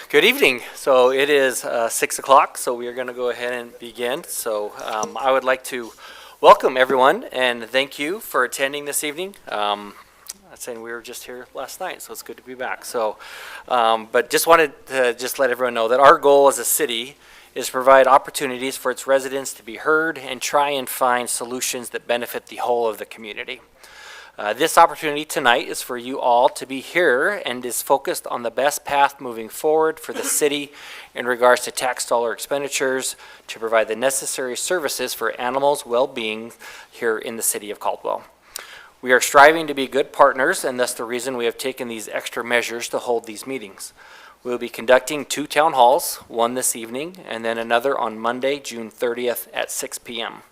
Good evening. So it is 6 o'clock, so we are going to go ahead and begin. So I would like to welcome everyone and thank you for attending this evening. I'm saying we were just here last night, so it's good to be back. So, but just wanted to let everyone know that our goal as a city is to provide opportunities for its residents to be heard and try and find solutions that benefit the whole of the community. This opportunity tonight is for you all to be here and is focused on the best path moving forward for the city in regards to tax dollar expenditures to provide the necessary services for animals' well-being here in the city of Caldwell. We are striving to be good partners, and that's the reason we have taken these extra measures to hold these meetings. We'll be conducting 2 town halls, one this evening and then another on Monday, June 30th at 6 p.m.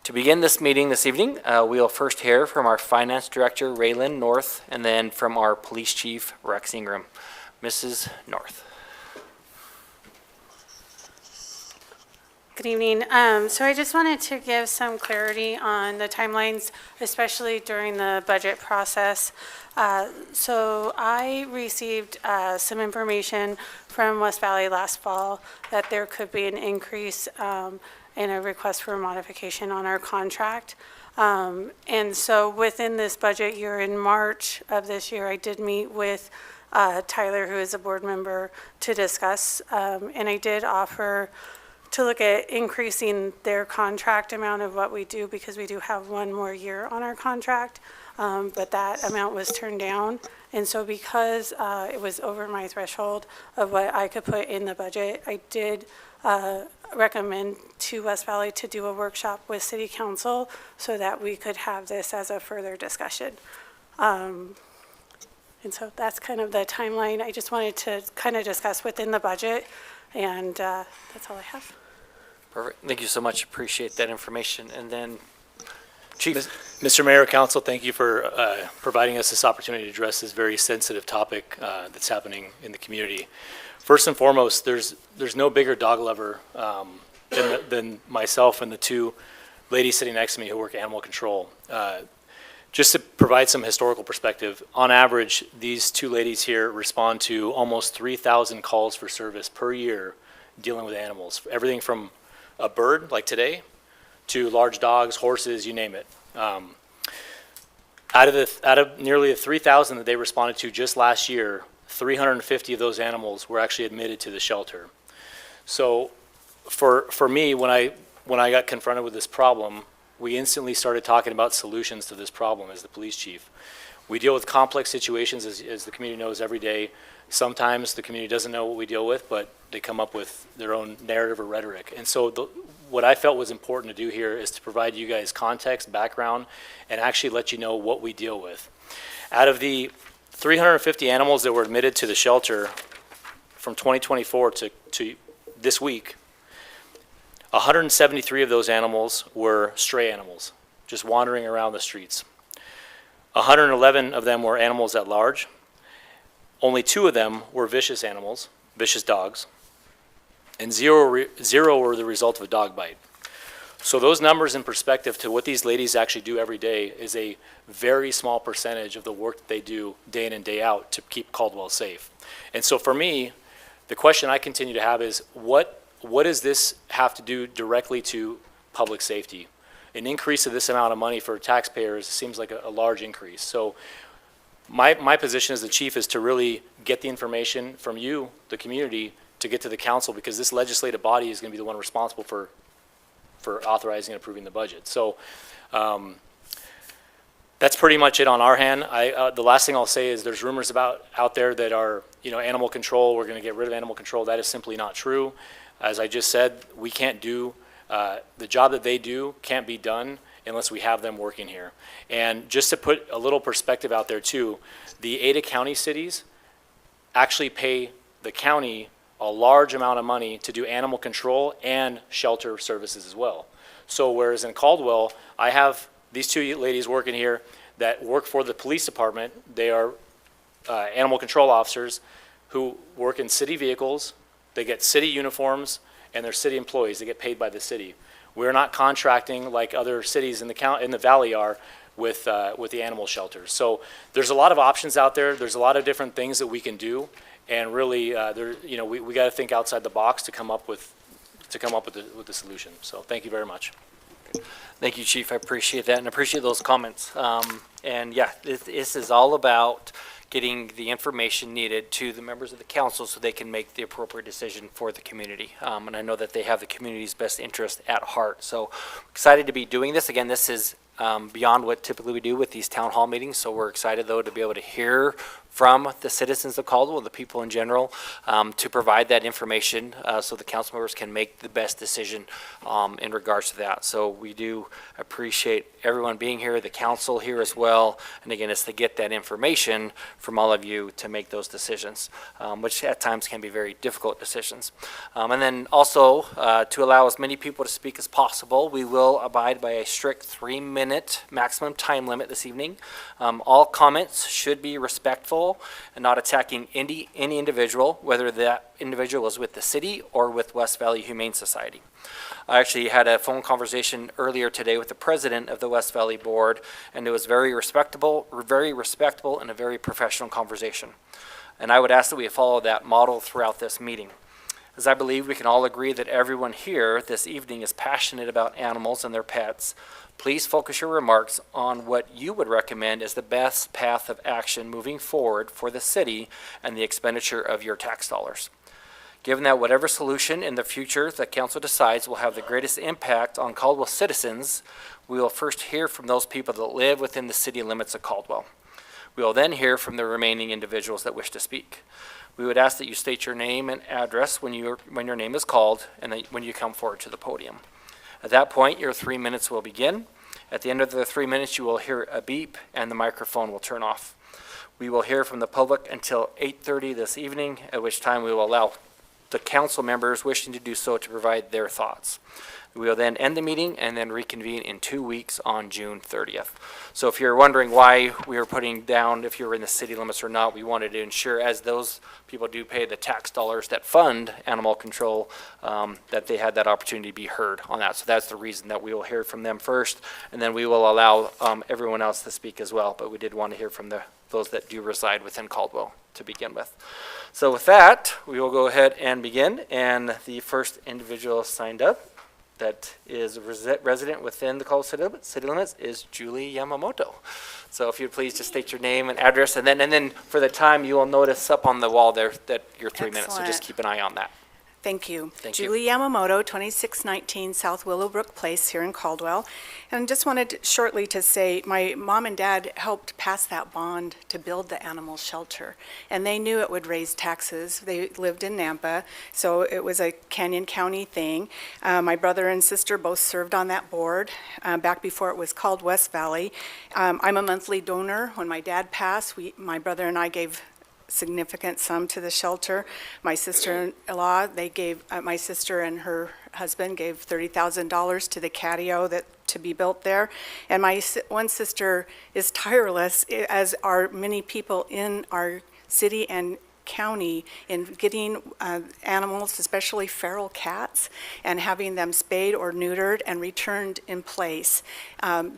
To begin this meeting this evening, we'll first hear from our Finance Director, Raylan North, and then from our Police Chief, Rex Ingram. Mrs. North. Good evening. So I just wanted to give some clarity on the timelines, especially during the budget process. So I received some information from West Valley last fall that there could be an increase and a request for modification on our contract. And so within this budget year in March of this year, I did meet with Tyler, who is a board member, to discuss, and I did offer to look at increasing their contract amount of what we do, because we do have one more year on our contract, but that amount was turned down. And so because it was over my threshold of what I could put in the budget, I did recommend to West Valley to do a workshop with City Council so that we could have this as a further discussion. And so that's kind of the timeline. I just wanted to kind of discuss within the budget, and that's all I have. Perfect. Thank you so much. Appreciate that information. And then, Chief. Mr. Mayor, Council, thank you for providing us this opportunity to address this very sensitive topic that's happening in the community. First and foremost, there's no bigger dog lover than myself and the 2 ladies sitting next to me who work animal control. Just to provide some historical perspective, on average, these 2 ladies here respond to almost 3,000 calls for service per year dealing with animals. Everything from a bird, like today, to large dogs, horses, you name it. Out of nearly the 3,000 that they responded to just last year, 350 of those animals were actually admitted to the shelter. So for me, when I got confronted with this problem, we instantly started talking about solutions to this problem as the police chief. We deal with complex situations, as the community knows, every day. Sometimes the community doesn't know what we deal with, but they come up with their own narrative or rhetoric. And so what I felt was important to do here is to provide you guys context, background, and actually let you know what we deal with. Out of the 350 animals that were admitted to the shelter from 2024 to this week, 173 of those animals were stray animals, just wandering around the streets. 111 of them were animals at large. Only 2 of them were vicious animals, vicious dogs, and zero were the result of a dog bite. So those numbers in perspective to what these ladies actually do every day is a very small percentage of the work that they do day in and day out to keep Caldwell safe. And so for me, the question I continue to have is what does this have to do directly to public safety? An increase of this amount of money for taxpayers seems like a large increase. So my position as the chief is to really get the information from you, the community, to get to the council, because this legislative body is going to be the one responsible for authorizing and approving the budget. So that's pretty much it on our hand. The last thing I'll say is there's rumors out there that are, animal control, we're going to get rid of animal control. That is simply not true. As I just said, we can't do, the job that they do can't be done unless we have them working here. And just to put a little perspective out there too, the Ada County cities actually pay the county a large amount of money to do animal control and shelter services as well. So whereas in Caldwell, I have these 2 ladies working here that work for the police department. They are animal control officers who work in city vehicles. They get city uniforms, and they're city employees. They get paid by the city. We're not contracting like other cities in the valley are with the animal shelters. So there's a lot of options out there. There's a lot of different things that we can do. And really, we got to think outside the box to come up with the solution. So thank you very much. Thank you, Chief. I appreciate that and appreciate those comments. And yeah, this is all about getting the information needed to the members of the council so they can make the appropriate decision for the community. And I know that they have the community's best interest at heart. So excited to be doing this. Again, this is beyond what typically we do with these town hall meetings. So we're excited, though, to be able to hear from the citizens of Caldwell, the people in general, to provide that information so the council members can make the best decision in regards to that. So we do appreciate everyone being here, the council here as well. And again, it's to get that information from all of you to make those decisions, which at times can be very difficult decisions. And then also, to allow as many people to speak as possible, we will abide by a strict 3-minute maximum time limit this evening. All comments should be respectful and not attacking any individual, whether that individual is with the city or with West Valley Humane Society. I actually had a phone conversation earlier today with the president of the West Valley Board, and it was very respectable and a very professional conversation. And I would ask that we follow that model throughout this meeting, as I believe we can all agree that everyone here this evening is passionate about animals and their pets. Please focus your remarks on what you would recommend as the best path of action moving forward for the city and the expenditure of your tax dollars. Given that whatever solution in the future the council decides will have the greatest impact on Caldwell citizens, we will first hear from those people that live within the city limits of Caldwell. We will then hear from the remaining individuals that wish to speak. We would ask that you state your name and address when your name is called and that when you come forward to the podium. At that point, your 3 minutes will begin. At the end of the 3 minutes, you will hear a beep and the microphone will turn off. We will hear from the public until 8:30 this evening, at which time we will allow the council members wishing to do so to provide their thoughts. We will then end the meeting and then reconvene in 2 weeks on June 30th. So if you're wondering why we are putting down if you're in the city limits or not, we wanted to ensure, as those people do pay the tax dollars that fund animal control, that they had that opportunity to be heard on that. So that's the reason that we will hear from them first, and then we will allow everyone else to speak as well. But we did want to hear from those that do reside within Caldwell to begin with. So with that, we will go ahead and begin. And the first individual signed up that is a resident within the Caldwell city limits is Julie Yamamoto. So if you'd please just state your name and address, and then for the time, you will notice up on the wall there that your 3 minutes, so just keep an eye on that. Thank you. Thank you. Julie Yamamoto, 2619 South Willowbrook Place here in Caldwell. And just wanted shortly to say, my mom and dad helped pass that bond to build the animal shelter. And they knew it would raise taxes. They lived in Nampa, so it was a Canyon County thing. My brother and sister both served on that board back before it was called West Valley. I'm a monthly donor. When my dad passed, my brother and I gave significant sum to the shelter. My sister-in-law, my sister and her husband gave $30,000 to the catio to be built there. And my one sister is tireless, as are many people in our city and county, in getting animals, especially feral cats, and having them spayed or neutered and returned in place,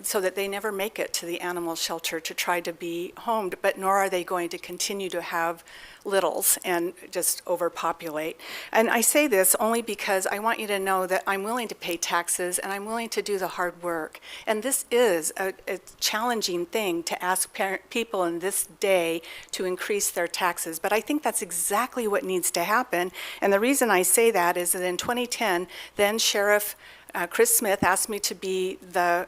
so that they never make it to the animal shelter to try to be homed, but nor are they going to continue to have littles and just overpopulate. And I say this only because I want you to know that I'm willing to pay taxes and I'm willing to do the hard work. And this is a challenging thing to ask people in this day to increase their taxes. But I think that's exactly what needs to happen. And the reason I say that is that in 2010, then Sheriff Chris Smith asked me to be the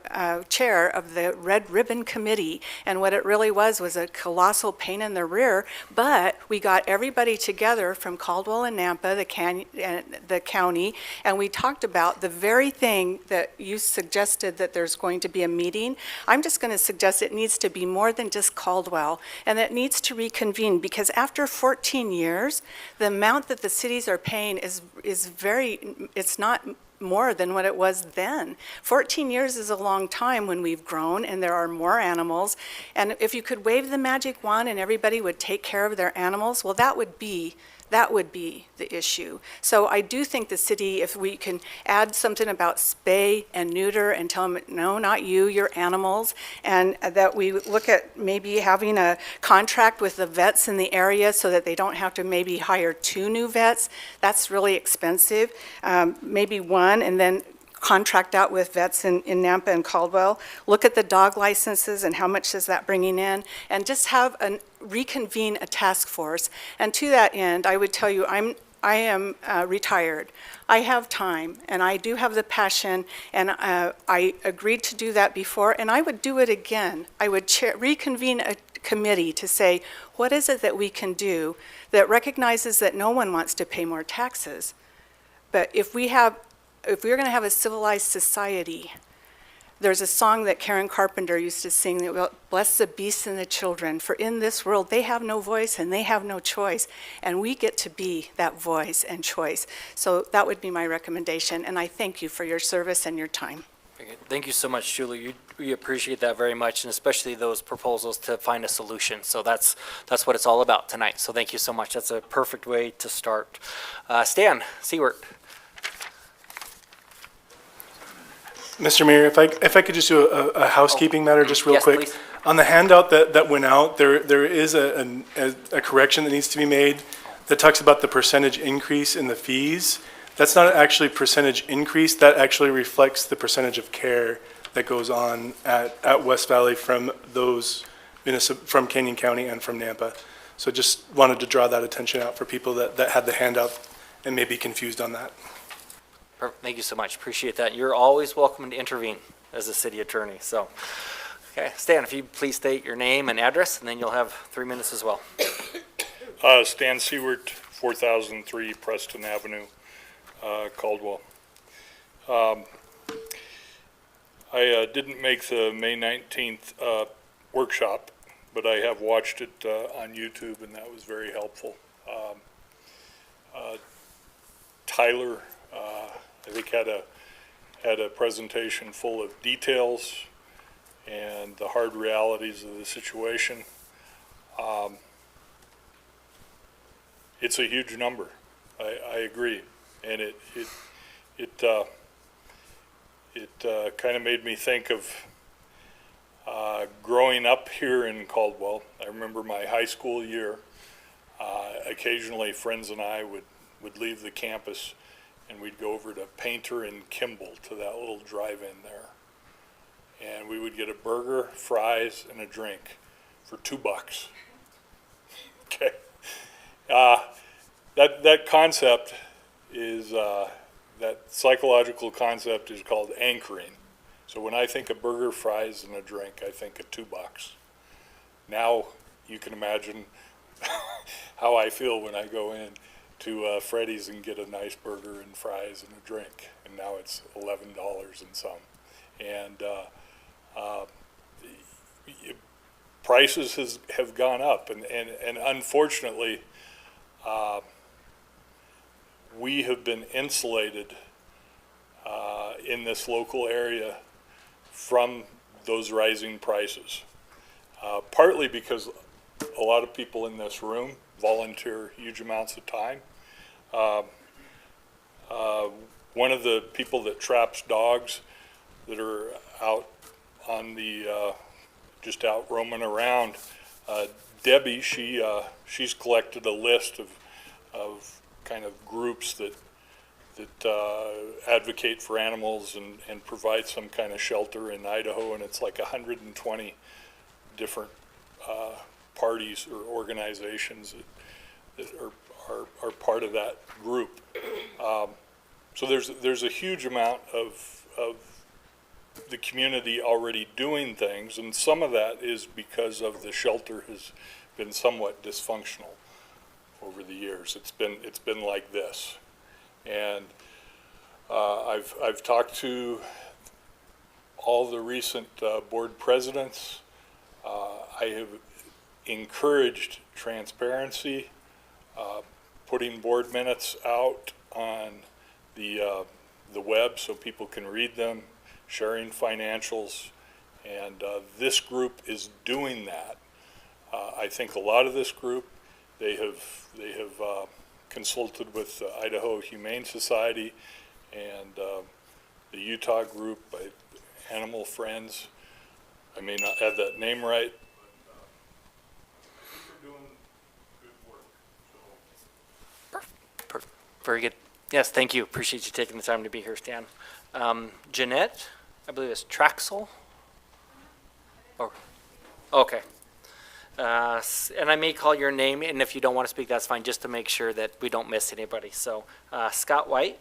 chair of the Red Ribbon Committee, and what it really was a colossal pain in the rear, but we got everybody together from Caldwell and Nampa, the county, and we talked about the very thing that you suggested, that there's going to be a meeting. I'm just going to suggest it needs to be more than just Caldwell, and it needs to reconvene, because after 14 years, the amount that the cities are paying is it's not more than what it was then. 14 years is a long time when we've grown and there are more animals. And if you could wave the magic wand and everybody would take care of their animals, well, that would be that would be the issue. So I do think the city, if we can add something about spay and neuter and tell them, no, not you, you're animals, and that we look at maybe having a contract with the vets in the area so that they don't have to maybe hire 2 new vets. That's really expensive. Maybe 1, and then contract out with vets in Nampa and Caldwell. Look at the dog licenses and how much is that bringing in, and just have reconvene a task force. And to that end, I would tell you, I am retired. I have time, and I do have the passion, and I agreed to do that before, and I would do it again. I would reconvene a committee to say, what is it that we can do that recognizes that no one wants to pay more taxes? But if we're going to have a civilized society, there's a song that Karen Carpenter used to sing that will bless the beasts and the children, for in this world they have no voice and they have no choice, and we get to be that voice and choice. So that would be my recommendation, and I thank you for your service and your time. Very good. Thank you so much, Julie. We appreciate that very much, and especially those proposals to find a solution. So that's what it's all about tonight. So thank you so much. That's a perfect way to start. Stan Seward. Mr. Mayor, if I could just do a housekeeping matter just real Yes, quick. please. On the handout that went out, there is a correction that needs to be made that talks about the percentage increase in the fees. That's not actually percentage increase, that actually reflects the percentage of care that goes on at West Valley from from Canyon County and from Nampa. So just wanted to draw that attention out for people that had the handout and may be confused on that. Perfect. Thank you so much. Appreciate that. You're always welcome to intervene as a city attorney. So, okay, Stan, if you please state your name and address, and then you'll have 3 minutes as well. Stan Seward, 4003 Preston Avenue, Caldwell. I didn't make the May 19th workshop, but I have watched it on YouTube, and that was very helpful. Tyler, I think had a presentation full of details and the hard realities of the situation. It's a huge number. I agree, and it kind of made me think of growing up here in Caldwell. I remember my high school year. Occasionally, friends and I would leave the campus, and we'd go over to Painter and Kimball to that little drive-in there. And we would get a burger, fries, and a drink for $2. Okay. That concept is, that psychological concept is called anchoring. So when I think of burger, fries, and a drink, I think of $2. Now you can imagine how I feel when I go in to Freddy's and get a nice burger and fries and a drink, and now it's $11 and some. And prices have gone up, and unfortunately, we have been insulated in this local area from those rising prices, partly because a lot of people in this room volunteer huge amounts of time. One of the people that traps dogs that are out on the just out roaming around, Debbie, she's collected a list of kind of groups that advocate for animals and provide some kind of shelter in Idaho, and it's like 120 different parties or organizations that are part of that group. So there's a huge amount of the community already doing things, and some of that is because of the shelter has been somewhat dysfunctional over the years. It's been like this, and I've talked to all the recent board presidents. I have encouraged transparency, putting board minutes out on the web so people can read them, sharing financials, and this group is doing that. I think a lot of this group, they have consulted with the Idaho Humane Society and the Utah group by Animal Friends. I may not have that name right. They're doing good work. Very good. Yes, thank you. Appreciate you taking the time to be here, Stan. Jeanette, I believe it's Traxel? Or, okay. And I may call your name, and if you don't want to speak, that's fine, just to make sure that we don't miss anybody. So, Scott White.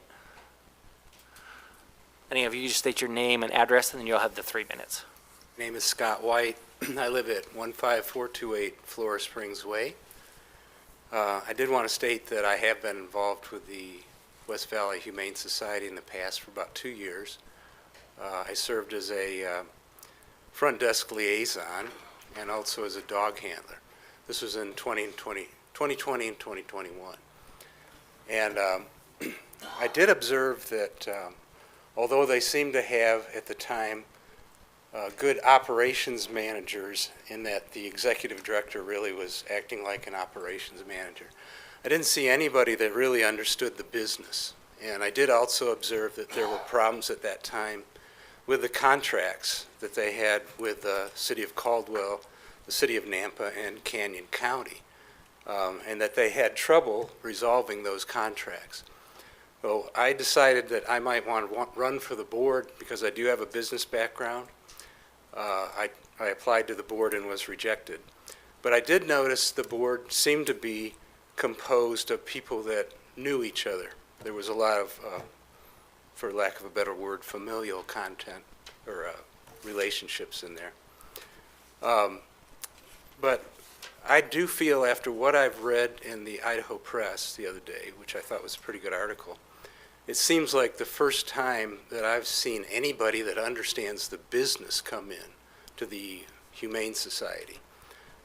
Any of you just state your name and address, and then you'll have the 3 minutes. Name is Scott White. I live at 15428 Flora Springs Way. I did want to state that I have been involved with the West Valley Humane Society in the past for about 2 years. I served as a front desk liaison and also as a dog handler. This was in 2020 and 2021. And I did observe that although they seemed to have at the time good operations managers, in that the executive director really was acting like an operations manager, I didn't see anybody that really understood the business. And I did also observe that there were problems at that time with the contracts that they had with the city of Caldwell, the city of Nampa, and Canyon County, and that they had trouble resolving those contracts. So I decided that I might want to run for the board because I do have a business background. I applied to the board and was rejected. But I did notice the board seemed to be composed of people that knew each other. There was a lot of, for lack of a better word, familial content or relationships in there. But I do feel, after what I've read in the Idaho Press the other day, which I thought was a pretty good article, it seems like the first time that I've seen anybody that understands the business come in to the Humane Society.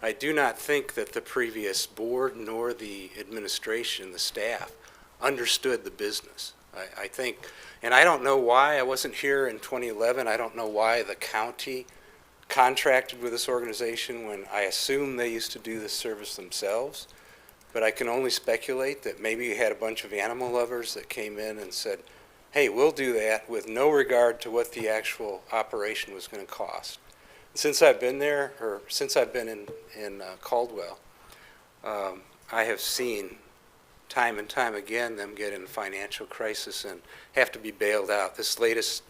I do not think that the previous board nor the administration, the staff, understood the business. I think, and I don't know why. I wasn't here in 2011. I don't know why the county contracted with this organization when I assume they used to do this service themselves. But I can only speculate that maybe you had a bunch of animal lovers that came in and said, hey, we'll do that, with no regard to what the actual operation was going to cost. Since I've been there, or since I've been in Caldwell, I have seen time and time again them get in financial crisis and have to be bailed out. This latest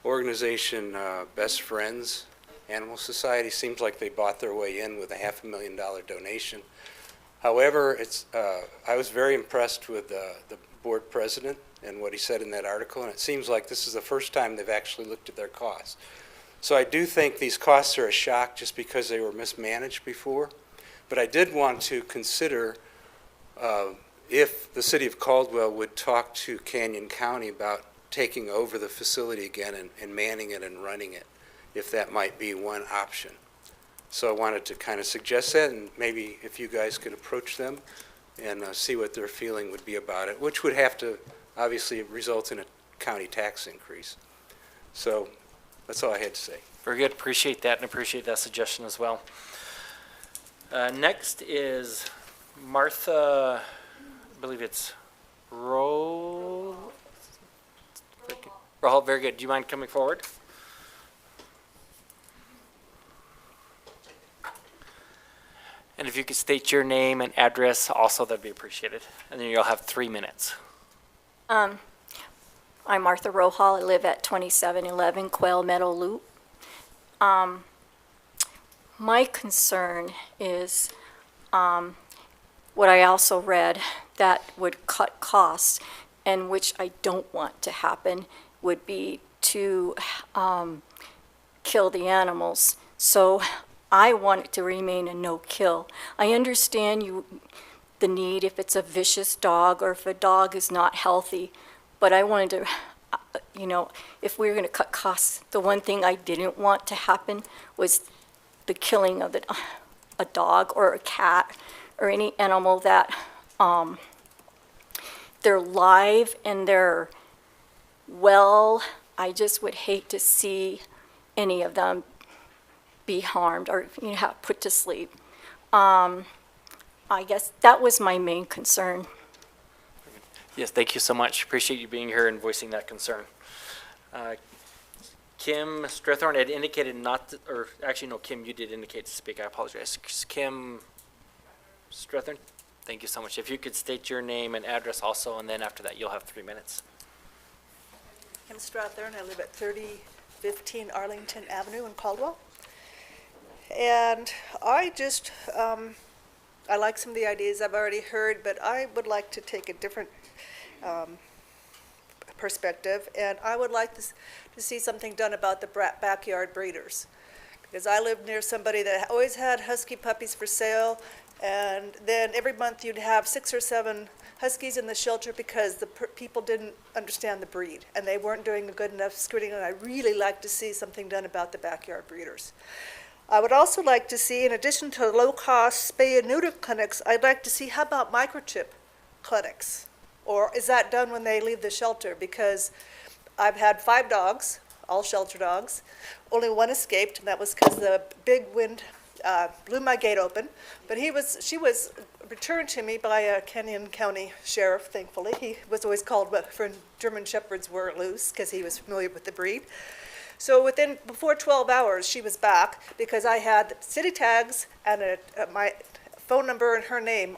organization, Best Friends Animal Society, seems like they bought their way in with a $500,000 donation. However, I was very impressed with the board president and what he said in that article, and it seems like this is the first time they've actually looked at their costs. So I do think these costs are a shock just because they were mismanaged before, but I did want to consider if the city of Caldwell would talk to Canyon County about taking over the facility again and manning it and running it, if that might be one option. So I wanted to kind of suggest that, and maybe if you guys could approach them and see what their feeling would be about it, which would have to obviously result in a county tax increase. So that's all I had to say. Very good. Appreciate that, and appreciate that suggestion as well. Next is Martha, I believe it's Rahal. Very good. Do you mind coming forward? And if you could state your name and address also, that'd be appreciated. And then you'll have 3 minutes. I'm Martha Rohal. I live at 2711 Quail Meadow Loop. My concern is what I also read that would cut costs, and which I don't want to happen, would be to kill the animals. So I want it to remain a no-kill. I understand the need if it's a vicious dog or if a dog is not healthy, but I wanted to, if we were going to cut costs, the one thing I didn't want to happen was the killing of a dog or a cat or any animal that they're live and they're well. I just would hate to see any of them be harmed or put to sleep. I guess that was my main concern. Yes, thank you so much. Appreciate you being here and voicing that concern. Kim Strathorn had indicated not, to, or actually, no, Kim, you did indicate to speak. I apologize. Kim Strathorn, thank you so much. If you could state your name and address also, and then after that, you'll have 3 minutes. Kim Strathern. I live at 3015 Arlington Avenue in Caldwell. And I just, I like some of the ideas I've already heard, but I would like to take a different perspective, and I would like to see something done about the backyard breeders. Because I lived near somebody that always had husky puppies for sale, and then every month you'd have 6 or 7 huskies in the shelter because the people didn't understand the breed, and they weren't doing a good enough screening, and I really like to see something done about the backyard breeders. I would also like to see, in addition to low-cost spay and neuter clinics, I'd like to see, how about microchip clinics? Or is that done when they leave the shelter? Because I've had 5 dogs, all shelter dogs. Only one escaped, and that was because the big wind blew my gate open. But she was returned to me by a Kenyon County sheriff, thankfully. He was always called when German Shepherds were loose, because he was familiar with the breed. So before 12 hours, she was back because I had city tags and my phone number and her name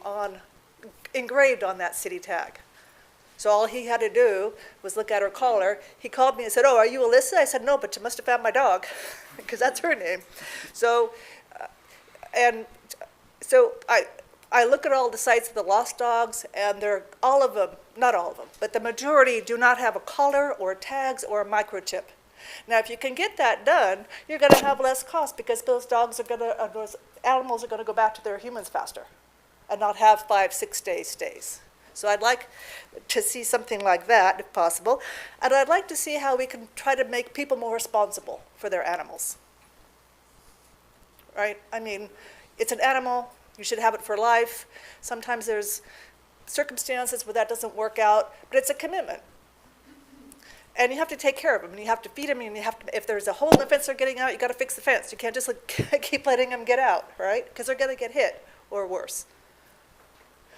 engraved on that city tag. So all he had to do was look at her collar. He called me and said, "Oh, are you Alyssa?" I said, "No, but you must have found my dog," because that's her name. So, I look at all the sites of the lost dogs, and they're all of them, not all of them, but the majority do not have a collar or tags or a microchip. Now, if you can get that done, you're going to have less cost because those those animals are going to go back to their humans faster and not have 5-6 day stays. So I'd like to see something like that, if possible. And I'd like to see how we can try to make people more responsible for their animals. Right? I mean, it's an animal. You should have it for life. Sometimes there's circumstances where that doesn't work out, but it's a commitment. And you have to take care of them, and you have to feed them, and you have to, if there's a hole in the fence they're getting out, you got to fix the fence. You can't just keep letting them get out, right? Because they're going to get hit or worse.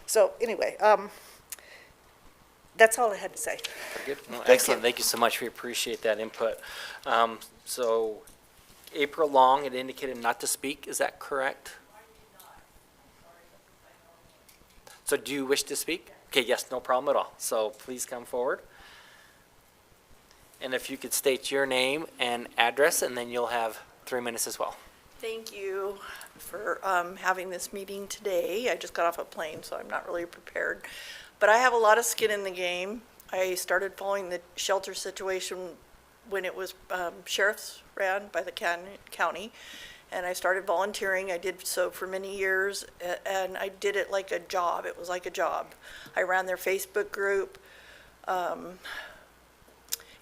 So anyway, that's all I had to say. Very good. No, Thank excellent. you. Thank you so much. We appreciate that input. So April Long had indicated not to speak. Is that correct? So do you wish to speak? Okay, yes, no problem at all. So please come forward. And if you could state your name and address, and then you'll have 3 minutes as well. Thank you for having this meeting today. I just got off a plane, so I'm not really prepared. But I have a lot of skin in the game. I started following the shelter situation when it was sheriff's ran by the county, and I started volunteering. I did so for many years, and I did it like a job. It was like a job. I ran their Facebook group.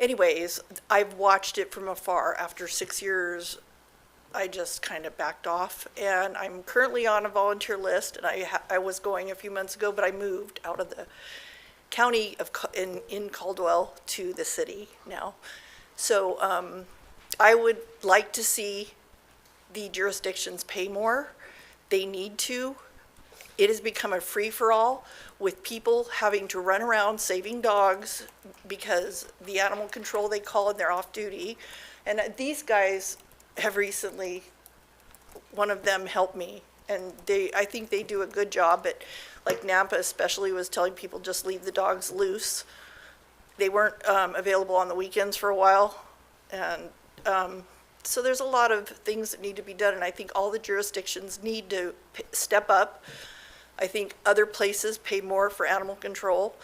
Anyways, I've watched it from afar. After 6 years, I just kind of backed off, and I'm currently on a volunteer list, and I was going a few months ago, but I moved out of the county in Caldwell to the city now. So I would like to see the jurisdictions pay more. They need to. It has become a free-for-all with people having to run around saving dogs because the animal control they call and they're off duty. And these guys have recently, one of them helped me, and I think they do a good job, but like Nampa especially was telling people just leave the dogs loose. They weren't available on the weekends for a while, and so there's a lot of things that need to be done, and I think all the jurisdictions need to step up. I think other places pay more for animal control.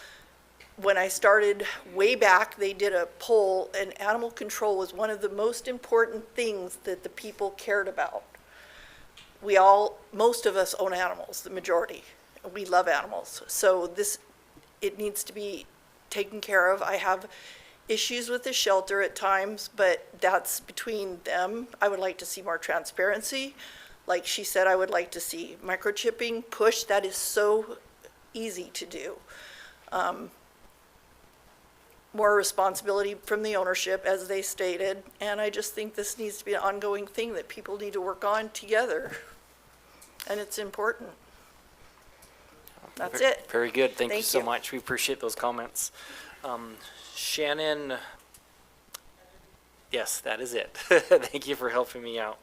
When I started way back, they did a poll, and animal control was one of the most important things that the people cared about. Most of us own animals, the majority. We love animals. So it needs to be taken care of. I have issues with the shelter at times, but that's between them. I would like to see more transparency. Like she said, I would like to see microchipping push. That is so easy to do. More responsibility from the ownership, as they stated, and I just think this needs to be an ongoing thing that people need to work on together, and it's important. That's it. Very good. Thank you Thank so you. much. We appreciate those comments. Shannon, yes, that is it. Thank you for helping me out.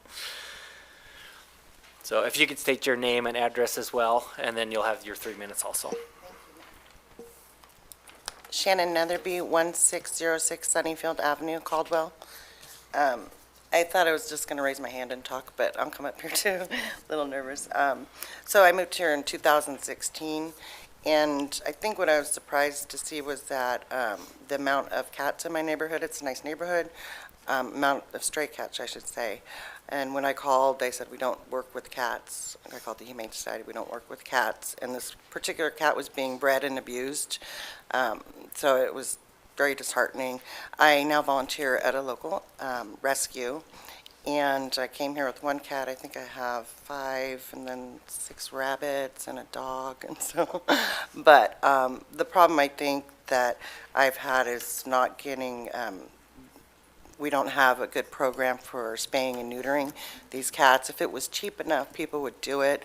So if you could state your name and address as well, and then you'll have your 3 minutes also. Shannon Netherby, 1606 Sunnyfield Avenue, Caldwell. I thought I was just going to raise my hand and talk, but I'll come up here too, a little nervous. So I moved here in 2016, and I think what I was surprised to see was that the amount of cats in my neighborhood, it's a nice neighborhood, amount of stray cats, I should say. And when I called, they said, we don't work with cats. I called the Humane Society, we don't work with cats. And this particular cat was being bred and abused. So it was very disheartening. I now volunteer at a local rescue. And I came here with one cat. I think I have 5 and then 6 rabbits and a dog. And so, but the problem I think that I've had is not getting, we don't have a good program for spaying and neutering these cats. If it was cheap enough, people would do it.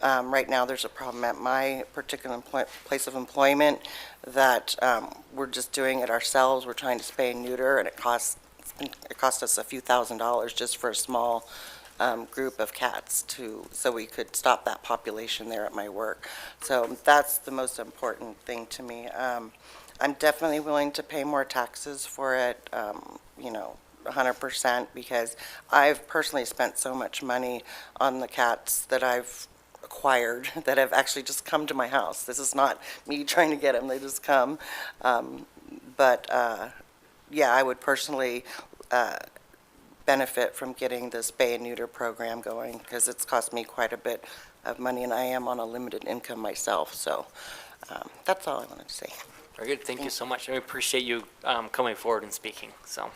Right now, there's a problem at my particular place of employment that we're just doing it ourselves. We're trying to spay and neuter, and it costs us a few $1,000s just for a small group of cats so we could stop that population there at my work. So that's the most important thing to me. I'm definitely willing to pay more taxes for it, 100%, because I've personally spent so much money on the cats that I've acquired that have actually just come to my house. This is not me trying to get them, they just come. Yeah, I would personally benefit from getting this spay and neuter program going because it's cost me quite a bit of money, and I am on a limited income myself. So that's all I wanted to say. Very good. Thank you so much. I appreciate you coming forward and speaking. So,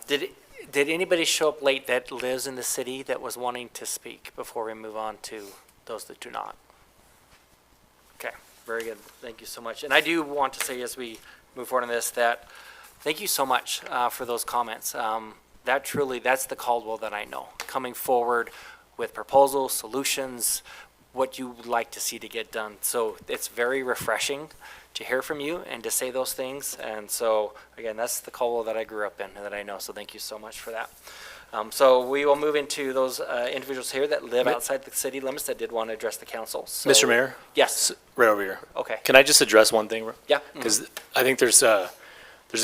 did anybody show up late that lives in the city that was wanting to speak before we move on to those that do not? Okay, very good. Thank you so much. And I do want to say as we move forward on this that thank you so much for those comments. That's the Caldwell that I know. Coming forward with proposals, solutions, what you would like to see to get done. So it's very refreshing to hear from you and to say those things. And so, again, that's the Caldwell that I grew up in and that I know. So thank you so much for that. So we will move into those individuals here that live outside the city limits that did want to address the council. So, Mr. Mayor? Yes. Right over here. Okay. Can I just address one thing? Yeah. Because I think there's a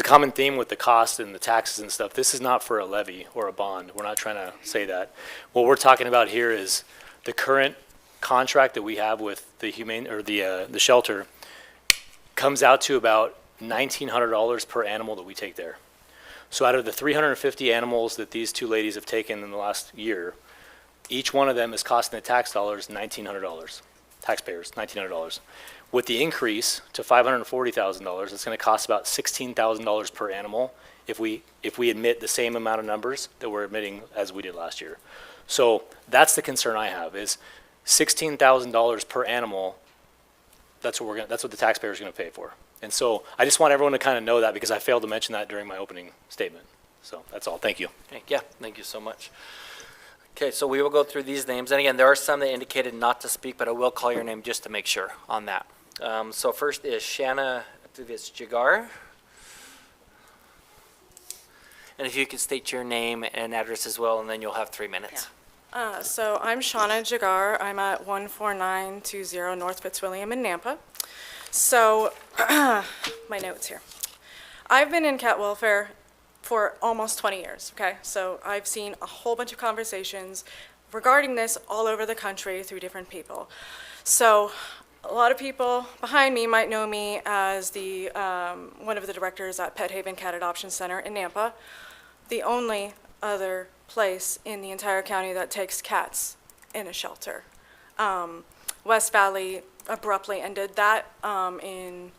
common theme with the cost and the taxes and stuff. This is not for a levy or a bond. We're not trying to say that. What we're talking about here is the current contract that we have with the humane or the shelter comes out to about $1,900 per animal that we take there. So out of the 350 animals that these two ladies have taken in the last year, each one of them is costing the tax dollars $1,900, taxpayers $1,900. With the increase to $540,000, it's going to cost about $16,000 per animal if we admit the same amount of numbers that we're admitting as we did last year. So that's the concern I have is $16,000 per animal. That's what the taxpayers are going to pay for. And so I just want everyone to kind of know that because I failed to mention that during my opening statement. So that's all. Thank you. Okay, yeah, thank you so much. Okay, so we will go through these names. And again, there are some that indicated not to speak, but I will call your name just to make sure on that. So first is Shanna, I believe it's Jagar. And if you could state your name and address as well, and then you'll have 3 minutes. So I'm Shauna Jagar. I'm at 14920 North Fitzwilliam in Nampa. So, my notes here. I've been in cat welfare for almost 20 years, okay? So I've seen a whole bunch of conversations regarding this all over the country through different people. So a lot of people behind me might know me as the one of the directors at Pet Haven Cat Adoption Center in Nampa, the only other place in the entire county that takes cats in a shelter. West Valley abruptly ended that in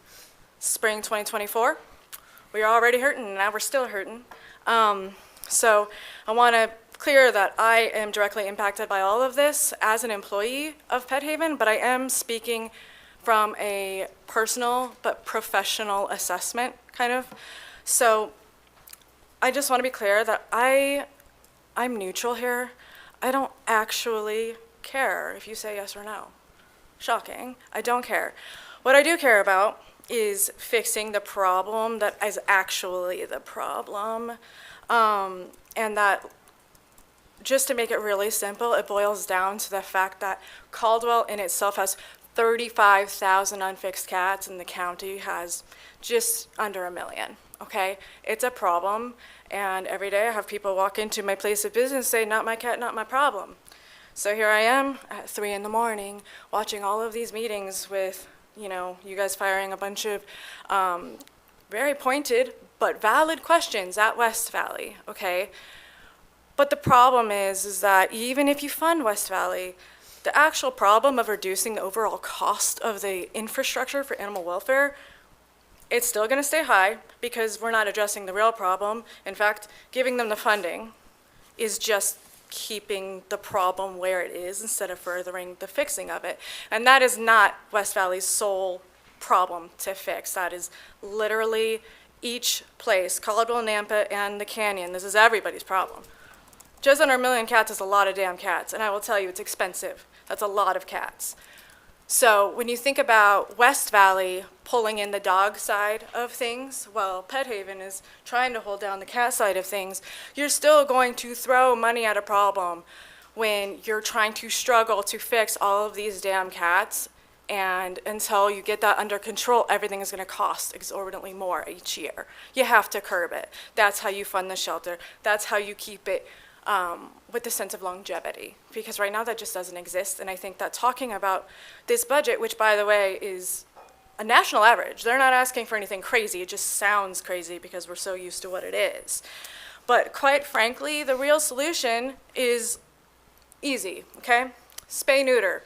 spring 2024. We were already hurting, and now we're still hurting. So I want to clear that I am directly impacted by all of this as an employee of Pet Haven, but I am speaking from a personal but professional assessment, kind of. So I just want to be clear that I'm neutral here. I don't actually care if you say yes or no. Shocking. I don't care. What I do care about is fixing the problem that is actually the problem. And that, just to make it really simple, it boils down to the fact that Caldwell in itself has 35,000 unfixed cats, and the county has just under 1 million, okay? It's a problem, and every day I have people walk into my place of business and say, not my cat, not my problem. So here I am at 3 in the morning, watching all of these meetings with, you guys firing a bunch of very pointed but valid questions at West Valley, okay? But the problem is that even if you fund West Valley, the actual problem of reducing the overall cost of the infrastructure for animal welfare, it's still going to stay high because we're not addressing the real problem. In fact, giving them the funding is just keeping the problem where it is instead of furthering the fixing of it. And that is not West Valley's sole problem to fix. That is literally each place, Caldwell, Nampa, and the Canyon. This is everybody's problem. Just under 1 million cats is a lot of damn cats, and I will tell you, it's expensive. That's a lot of cats. So when you think about West Valley pulling in the dog side of things, while Pet Haven is trying to hold down the cat side of things, you're still going to throw money at a problem when you're trying to struggle to fix all of these damn cats. And until you get that under control, everything is going to cost exorbitantly more each year. You have to curb it. That's how you fund the shelter. That's how you keep it with the sense of longevity, because right now that just doesn't exist. And I think that talking about this budget, which by the way is a national average, they're not asking for anything crazy, it just sounds crazy because we're so used to what it is. But quite frankly, the real solution is easy, okay? Spay neuter.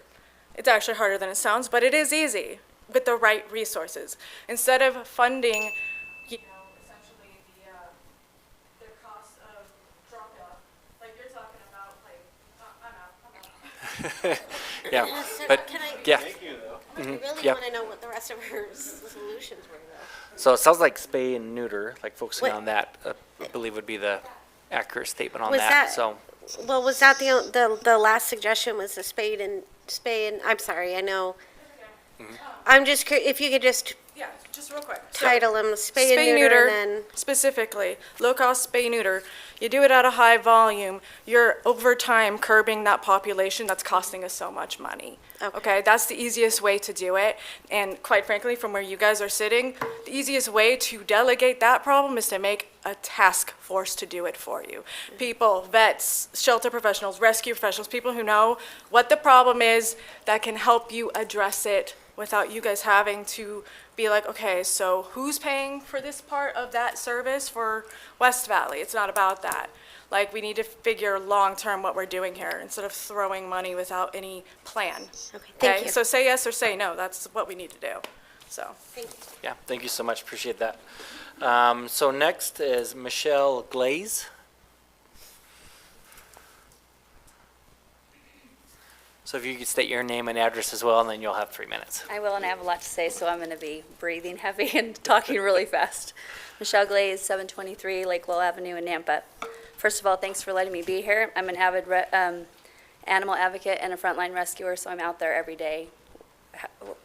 It's actually harder than it sounds, but it is easy with the right resources. Instead of funding, essentially the cost of drop-off, like you're talking about, I'm out. Yeah, So but, can I, yeah. I really yeah. want to know what the rest of her solutions were, though. So it sounds like spay and neuter, like focusing What- on that, I believe would be the accurate statement on Was that, that- so. Well, was that the last suggestion was the spay and, I'm sorry, I know. I'm just curious, if you could just Yeah, just real quick. So, title them spay and neuter, and then, specifically, low-cost spay neuter. You do it at a high volume, you're over time curbing that population that's costing us so much money. Okay, that's the easiest way to do it. And quite frankly, from where you guys are sitting, the easiest way to delegate that problem is to make a task force to do it for you. People, vets, shelter professionals, rescue professionals, people who know what the problem is that can help you address it without you guys having to be like, okay, so who's paying for this part of that service for West Valley? It's not about that. Like, we need to figure long-term what we're doing here instead of throwing money without any plan. okay, thank you. So say yes or say no. That's what we need to do. So. Thank you. Yeah, thank you so much, appreciate that. So next is Michelle Glaze. So if you could state your name and address as well, and then you'll have 3 minutes. I will, and I have a lot to say, so I'm going to be breathing heavy and talking really fast. Michelle Glaze, 723 Lakewell Avenue in Nampa. First of all, thanks for letting me be here. I'm an avid animal advocate and a frontline rescuer, so I'm out there every day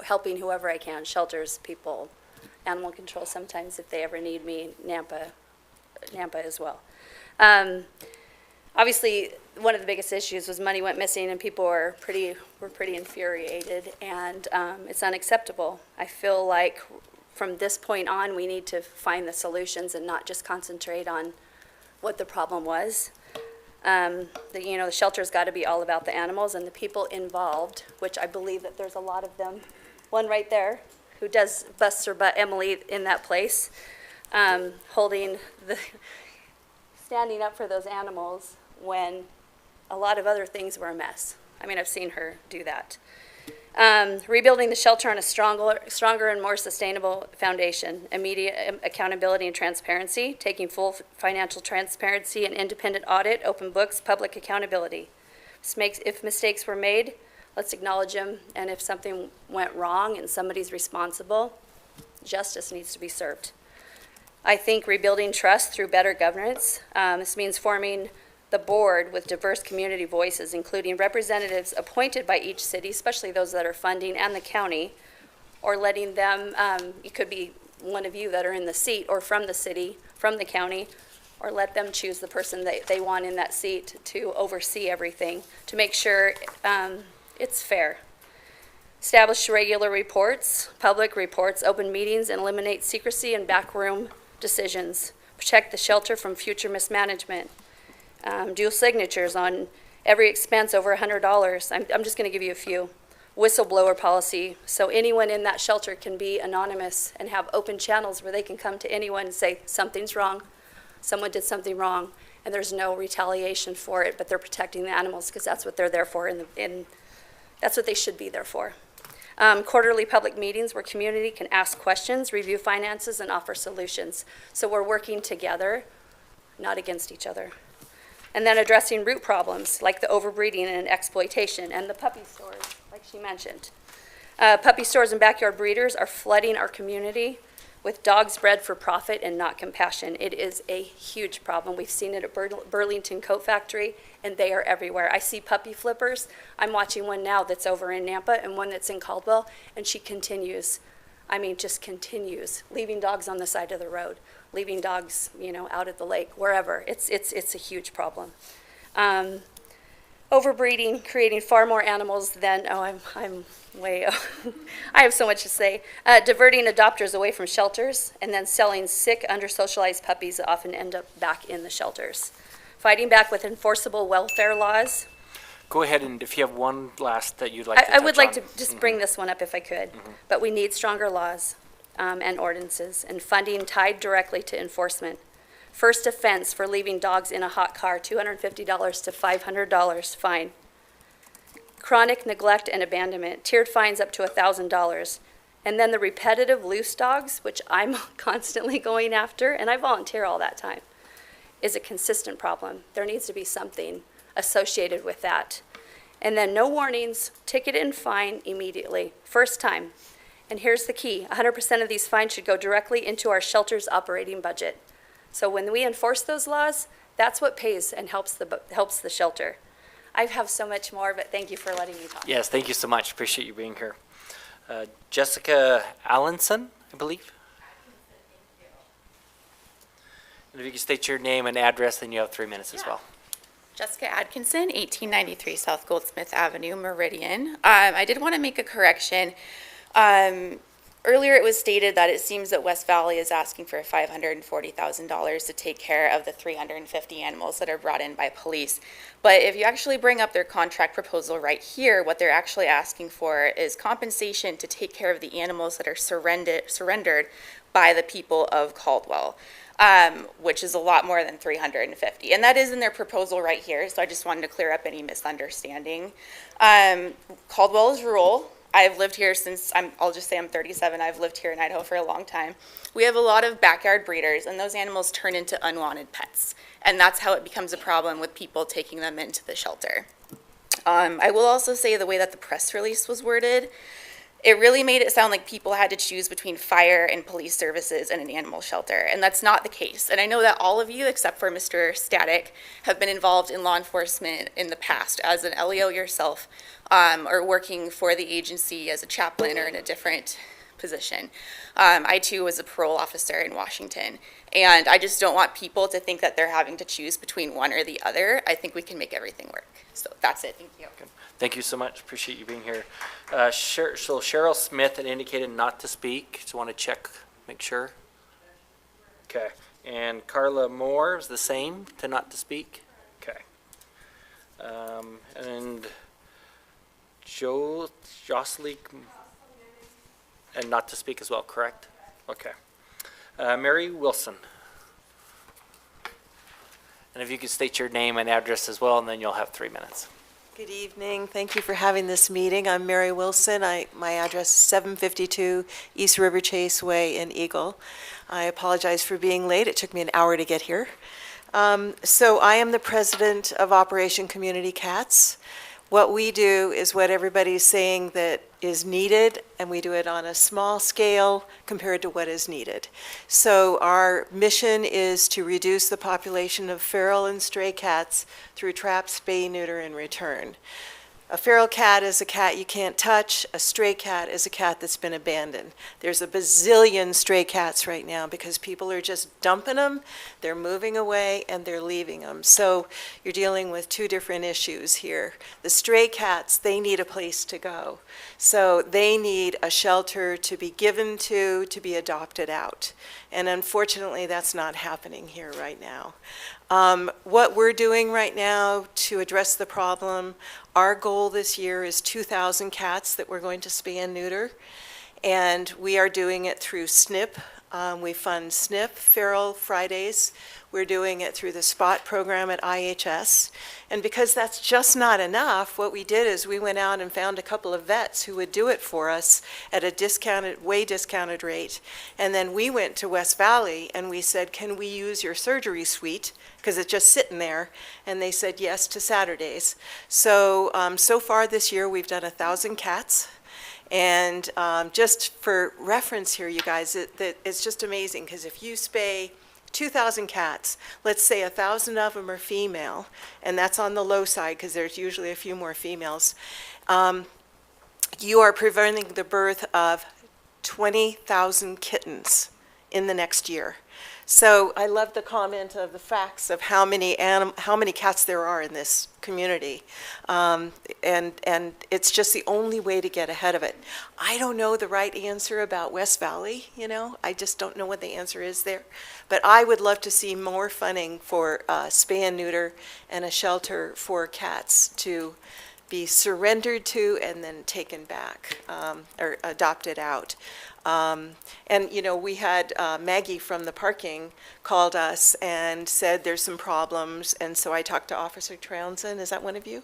helping whoever I can, shelters, people, animal control sometimes if they ever need me, Nampa as well. Obviously, one of the biggest issues was money went missing and people were pretty infuriated, and it's unacceptable. I feel like from this point on, we need to find the solutions and not just concentrate on what the problem was. The shelter's got to be all about the animals and the people involved, which I believe that there's a lot of them. One right there who does bust her butt, Emily, in that place, standing up for those animals when a lot of other things were a mess. I mean, I've seen her do that. Rebuilding the shelter on a stronger and more sustainable foundation, immediate accountability and transparency, taking full financial transparency and independent audit, open books, public accountability. If mistakes were made, let's acknowledge them, and if something went wrong and somebody's responsible, justice needs to be served. I think rebuilding trust through better governance. This means forming the board with diverse community voices, including representatives appointed by each city, especially those that are funding, and the county, or letting them, it could be one of you that are in the seat, or from the city, from the county, or let them choose the person that they want in that seat to oversee everything, to make sure it's fair. Establish regular reports, public reports, open meetings, and eliminate secrecy and backroom decisions. Protect the shelter from future mismanagement. Dual signatures on every expense over $100. I'm just going to give you a few. Whistleblower policy, so anyone in that shelter can be anonymous and have open channels where they can come to anyone and say, something's wrong, someone did something wrong, and there's no retaliation for it, but they're protecting the animals because that's what they're there for, and that's what they should be there for. Quarterly public meetings where community can ask questions, review finances, and offer solutions. So we're working together, not against each other. And then addressing root problems like the overbreeding and exploitation and the puppy stores, like she mentioned. Puppy stores and backyard breeders are flooding our community with dogs bred for profit and not compassion. It is a huge problem. We've seen it at Burlington Coat Factory, and they are everywhere. I see puppy flippers. I'm watching one now that's over in Nampa and one that's in Caldwell, and she continues. I mean, just continues, leaving dogs on the side of the road, leaving dogs, out at the lake, wherever. It's a huge problem. Overbreeding, creating far more animals than, I'm way, I have so much to say. Diverting adopters away from shelters, and then selling sick, under-socialized puppies that often end up back in the shelters. Fighting back with enforceable welfare laws. Go ahead, and if you have one last that you'd like to touch I would like on. to just bring this one up if I could, but we need stronger laws and ordinances, and funding tied directly to enforcement. First offense for leaving dogs in a hot car, $250 to $500 fine. Chronic neglect and abandonment, tiered fines up to $1,000. And then the repetitive loose dogs, which I'm constantly going after, and I volunteer all that time, is a consistent problem. There needs to be something associated with that. And then no warnings, ticket and fine immediately, first time. And here's the key, 100% of these fines should go directly into our shelter's operating budget. So when we enforce those laws, that's what pays and helps the shelter. I have so much more, but thank you for letting me talk. Yes, thank you so much. Appreciate you being here. Jessica Allenson, I believe. And if you can state your name and address, then you have 3 minutes as well. Jessica Atkinson, 1893 South Goldsmith Avenue, Meridian. I did want to make a correction. Earlier it was stated that it seems that West Valley is asking for $540,000 to take care of the 350 animals that are brought in by police. But if you actually bring up their contract proposal right here, what they're actually asking for is compensation to take care of the animals that are surrendered by the people of Caldwell. Which is a lot more than 350. And that is in their proposal right here, so I just wanted to clear up any misunderstanding. Caldwell is rural. I've lived here since, I'll just say I'm 37. I've lived here in Idaho for a long time. We have a lot of backyard breeders, and those animals turn into unwanted pets. And that's how it becomes a problem with people taking them into the shelter. I will also say the way that the press release was worded, it really made it sound like people had to choose between fire and police services and an animal shelter, and that's not the case. And I know that all of you, except for Mr. Static, have been involved in law enforcement in the past as an LEO yourself, or working for the agency as a chaplain or in a different position. I too was a parole officer in Washington, and I just don't want people to think that they're having to choose between one or the other. I think we can make everything work. So that's it. Thank you. Okay. Thank you so much. Appreciate you being here. So Cheryl Smith had indicated not to speak. Just want to check, make sure. Okay. And Carla Moore is the same, to not to speak. Okay. And Jocelyn, and not to speak as well, correct? Okay. Mary Wilson. And if you could state your name and address as well, and then you'll have 3 minutes. Good evening. Thank you for having this meeting. I'm Mary Wilson. My address is 752 East River Chase Way in Eagle. I apologize for being late. It took me an hour to get here. So I am the president of Operation Community Cats. What we do is what everybody's saying that is needed, and we do it on a small scale compared to what is needed. So our mission is to reduce the population of feral and stray cats through trap, spay, neuter, and return. A feral cat is a cat you can't touch. A stray cat is a cat that's been abandoned. There's a bazillion stray cats right now because people are just dumping them, they're moving away, and they're leaving them. So you're dealing with two different issues here. The stray cats, they need a place to go. So they need a shelter to be given to be adopted out. And unfortunately, that's not happening here right now. What we're doing right now to address the problem, our goal this year is 2,000 cats that we're going to spay and neuter, and we are doing it through SNP. We fund SNP, Feral Fridays. We're doing it through the SPOT program at IHS. And because that's just not enough, what we did is we went out and found a couple of vets who would do it for us at a discounted, way discounted rate. And then we went to West Valley and we said, can we use your surgery suite? Because it's just sitting there. And they said yes to Saturdays. So, so far this year, we've done 1,000 cats. And just for reference here, you guys, it's just amazing because if you spay 2,000 cats, let's say 1,000 of them are female, and that's on the low side because there's usually a few more females, you are preventing the birth of 20,000 kittens in the next year. So I love the comment of the facts of how many cats there are in this community, and it's just the only way to get ahead of it. I don't know the right answer about West Valley, you know, I just don't know what the answer is there. But I would love to see more funding for spay and neuter and a shelter for cats to be surrendered to and then taken back or adopted out. And, you know, we had Maggie from the parking called us and said there's some problems. And so I talked to Officer Trounsend. Is that one of you?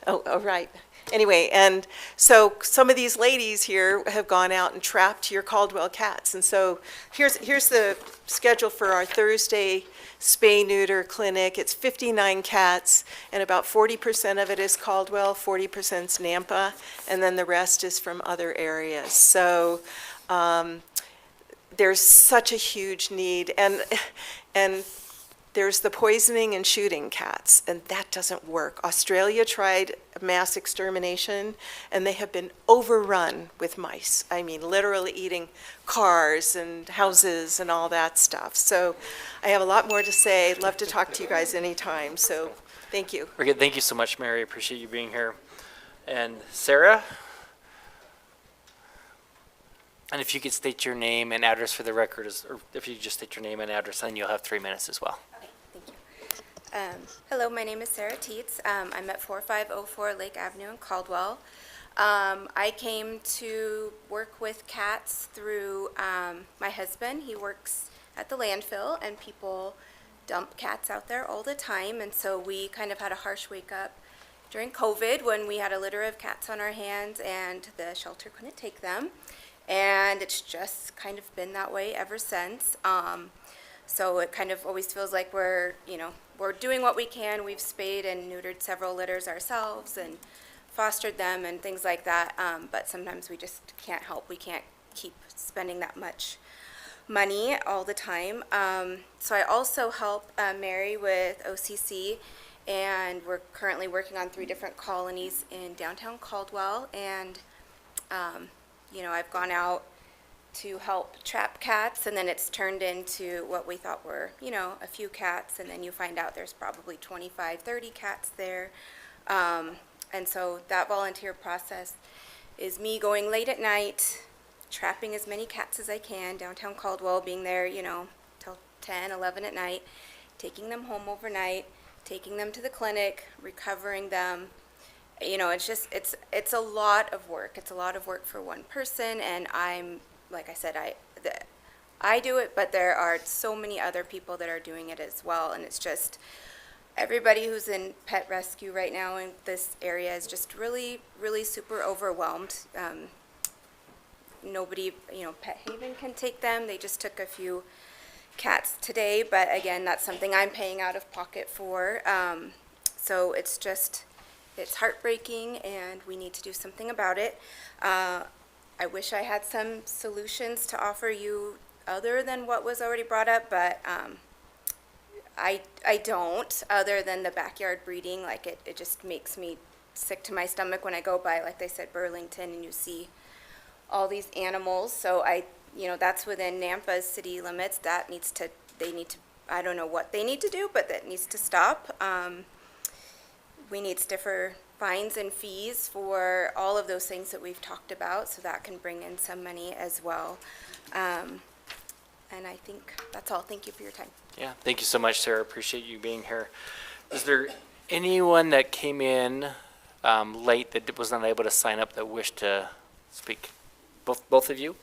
Oh, right. Anyway, and so some of these ladies here have gone out and trapped your Caldwell cats. And so here's the schedule for our Thursday spay-neuter clinic. It's 59 cats, and about 40% of it is Caldwell, 40% is Nampa, and then the rest is from other areas. So there's such a huge need, and there's the poisoning and shooting cats, and that doesn't work. Australia tried mass extermination, and they have been overrun with mice. I mean, literally eating cars and houses and all that stuff. So I have a lot more to say. I'd love to talk to you guys anytime, so thank you. Very good. Thank you so much, Mary. Appreciate you being here. And Sarah? And if you could state your name and address for the record, or if you just state your name and address, then you'll have 3 minutes as well. Okay, thank you. Hello, my name is Sarah Tietz. I'm at 4504 Lake Avenue in Caldwell. I came to work with cats through my husband. He works at the landfill, and people dump cats out there all the time, and so we kind of had a harsh wake-up during COVID when we had a litter of cats on our hands and the shelter couldn't take them. And it's just kind of been that way ever since. So it kind of always feels like we're doing what we can. We've spayed and neutered several litters ourselves and fostered them and things like that. But sometimes we just can't help. We can't keep spending that much money all the time. So I also help Mary with OCC, and we're currently working on 3 different colonies in downtown Caldwell. And I've gone out to help trap cats, and then it's turned into what we thought were, a few cats, and then you find out there's probably 25, 30 cats there. And so that volunteer process is me going late at night, trapping as many cats as I can, downtown Caldwell, being there, till 10, 11 at night, taking them home overnight, taking them to the clinic, recovering them. It's just, it's a lot of work. It's a lot of work for one person, and I'm, like I said, I do it, but there are so many other people that are doing it as well, and it's just, everybody who's in pet rescue right now in this area is just really, really super overwhelmed. Nobody, Pet Haven can take them. They just took a few cats today, but again, that's something I'm paying out of pocket for. So it's just, it's heartbreaking, and we need to do something about it. I wish I had some solutions to offer you other than what was already brought up, but I don't, other than the backyard breeding. Like, it just makes me sick to my stomach when I go by, like they said, Burlington, and you see all these animals. So that's within Nampa's city limits. They need to, I don't know what they need to do, but that needs to stop. We need stiffer fines and fees for all of those things that we've talked about, so that can bring in some money as well. And I think that's all. Thank you for your time. Yeah, thank you so much, Sarah. Appreciate you being here. Is there anyone that came in late that was not able to sign up that wished to speak? Both of you?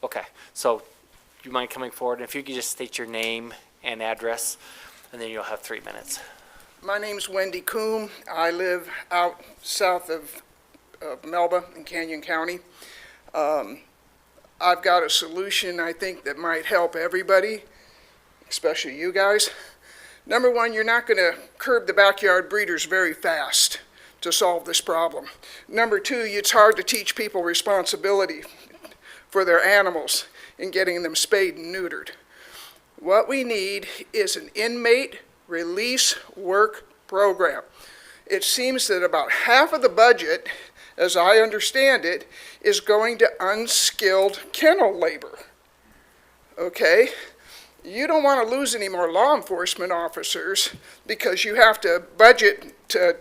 Okay, so do you mind coming forward? If you could just state your name and address, and then you'll have 3 minutes. My name's Wendy Coombe. I live out south of Melba in Canyon County. I've got a solution I think that might help everybody, especially you guys. Number one, you're not going to curb the backyard breeders very fast to solve this problem. Number two, it's hard to teach people responsibility for their animals in getting them spayed and neutered. What we need is an inmate release work program. It seems that about half of the budget, as I understand it, is going to unskilled kennel labor. Okay? You don't want to lose any more law enforcement officers because you have to budget to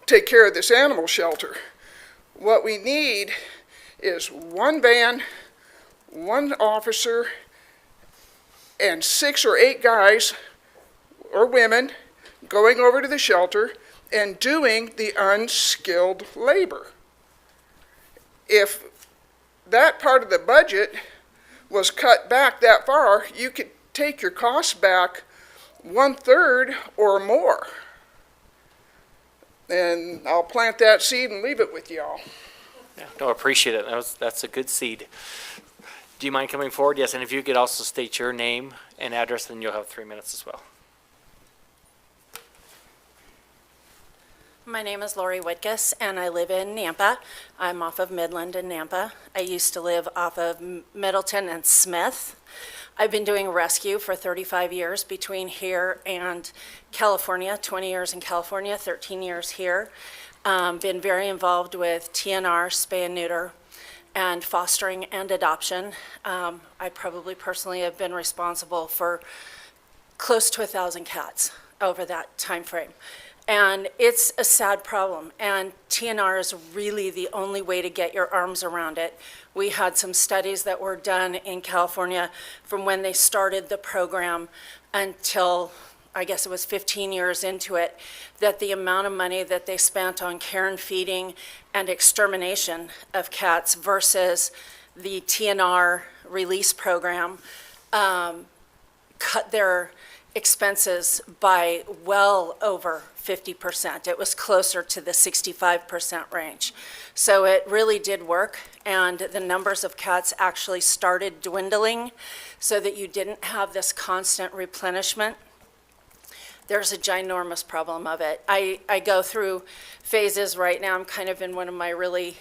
take care of this animal shelter. What we need is one van, one officer, and 6 or 8 guys or women going over to the shelter and doing the unskilled labor. If that part of the budget was cut back that far, you could take your costs back 1/3 or more. And I'll plant that seed and leave it with y'all. Yeah, no, appreciate it. That's a good seed. Do you mind coming forward? Yes, and if you could also state your name and address, then you'll have 3 minutes as well. My name is Lori Whitkus, and I live in Nampa. I'm off of Midland and Nampa. I used to live off of Middleton and Smith. I've been doing rescue for 35 years between here and California, 20 years in California, 13 years here. Been very involved with TNR, spay and neuter, and fostering and adoption. I probably personally have been responsible for close to 1,000 cats over that time frame. And it's a sad problem, and TNR is really the only way to get your arms around it. We had some studies that were done in California from when they started the program until, I guess it was 15 years into it, that the amount of money that they spent on care and feeding and extermination of cats versus the TNR release program cut their expenses by well over 50%. It was closer to the 65% range. So it really did work, and the numbers of cats actually started dwindling so that you didn't have this constant replenishment. There's a ginormous problem of it. I go through phases right now. I'm kind of in one of my really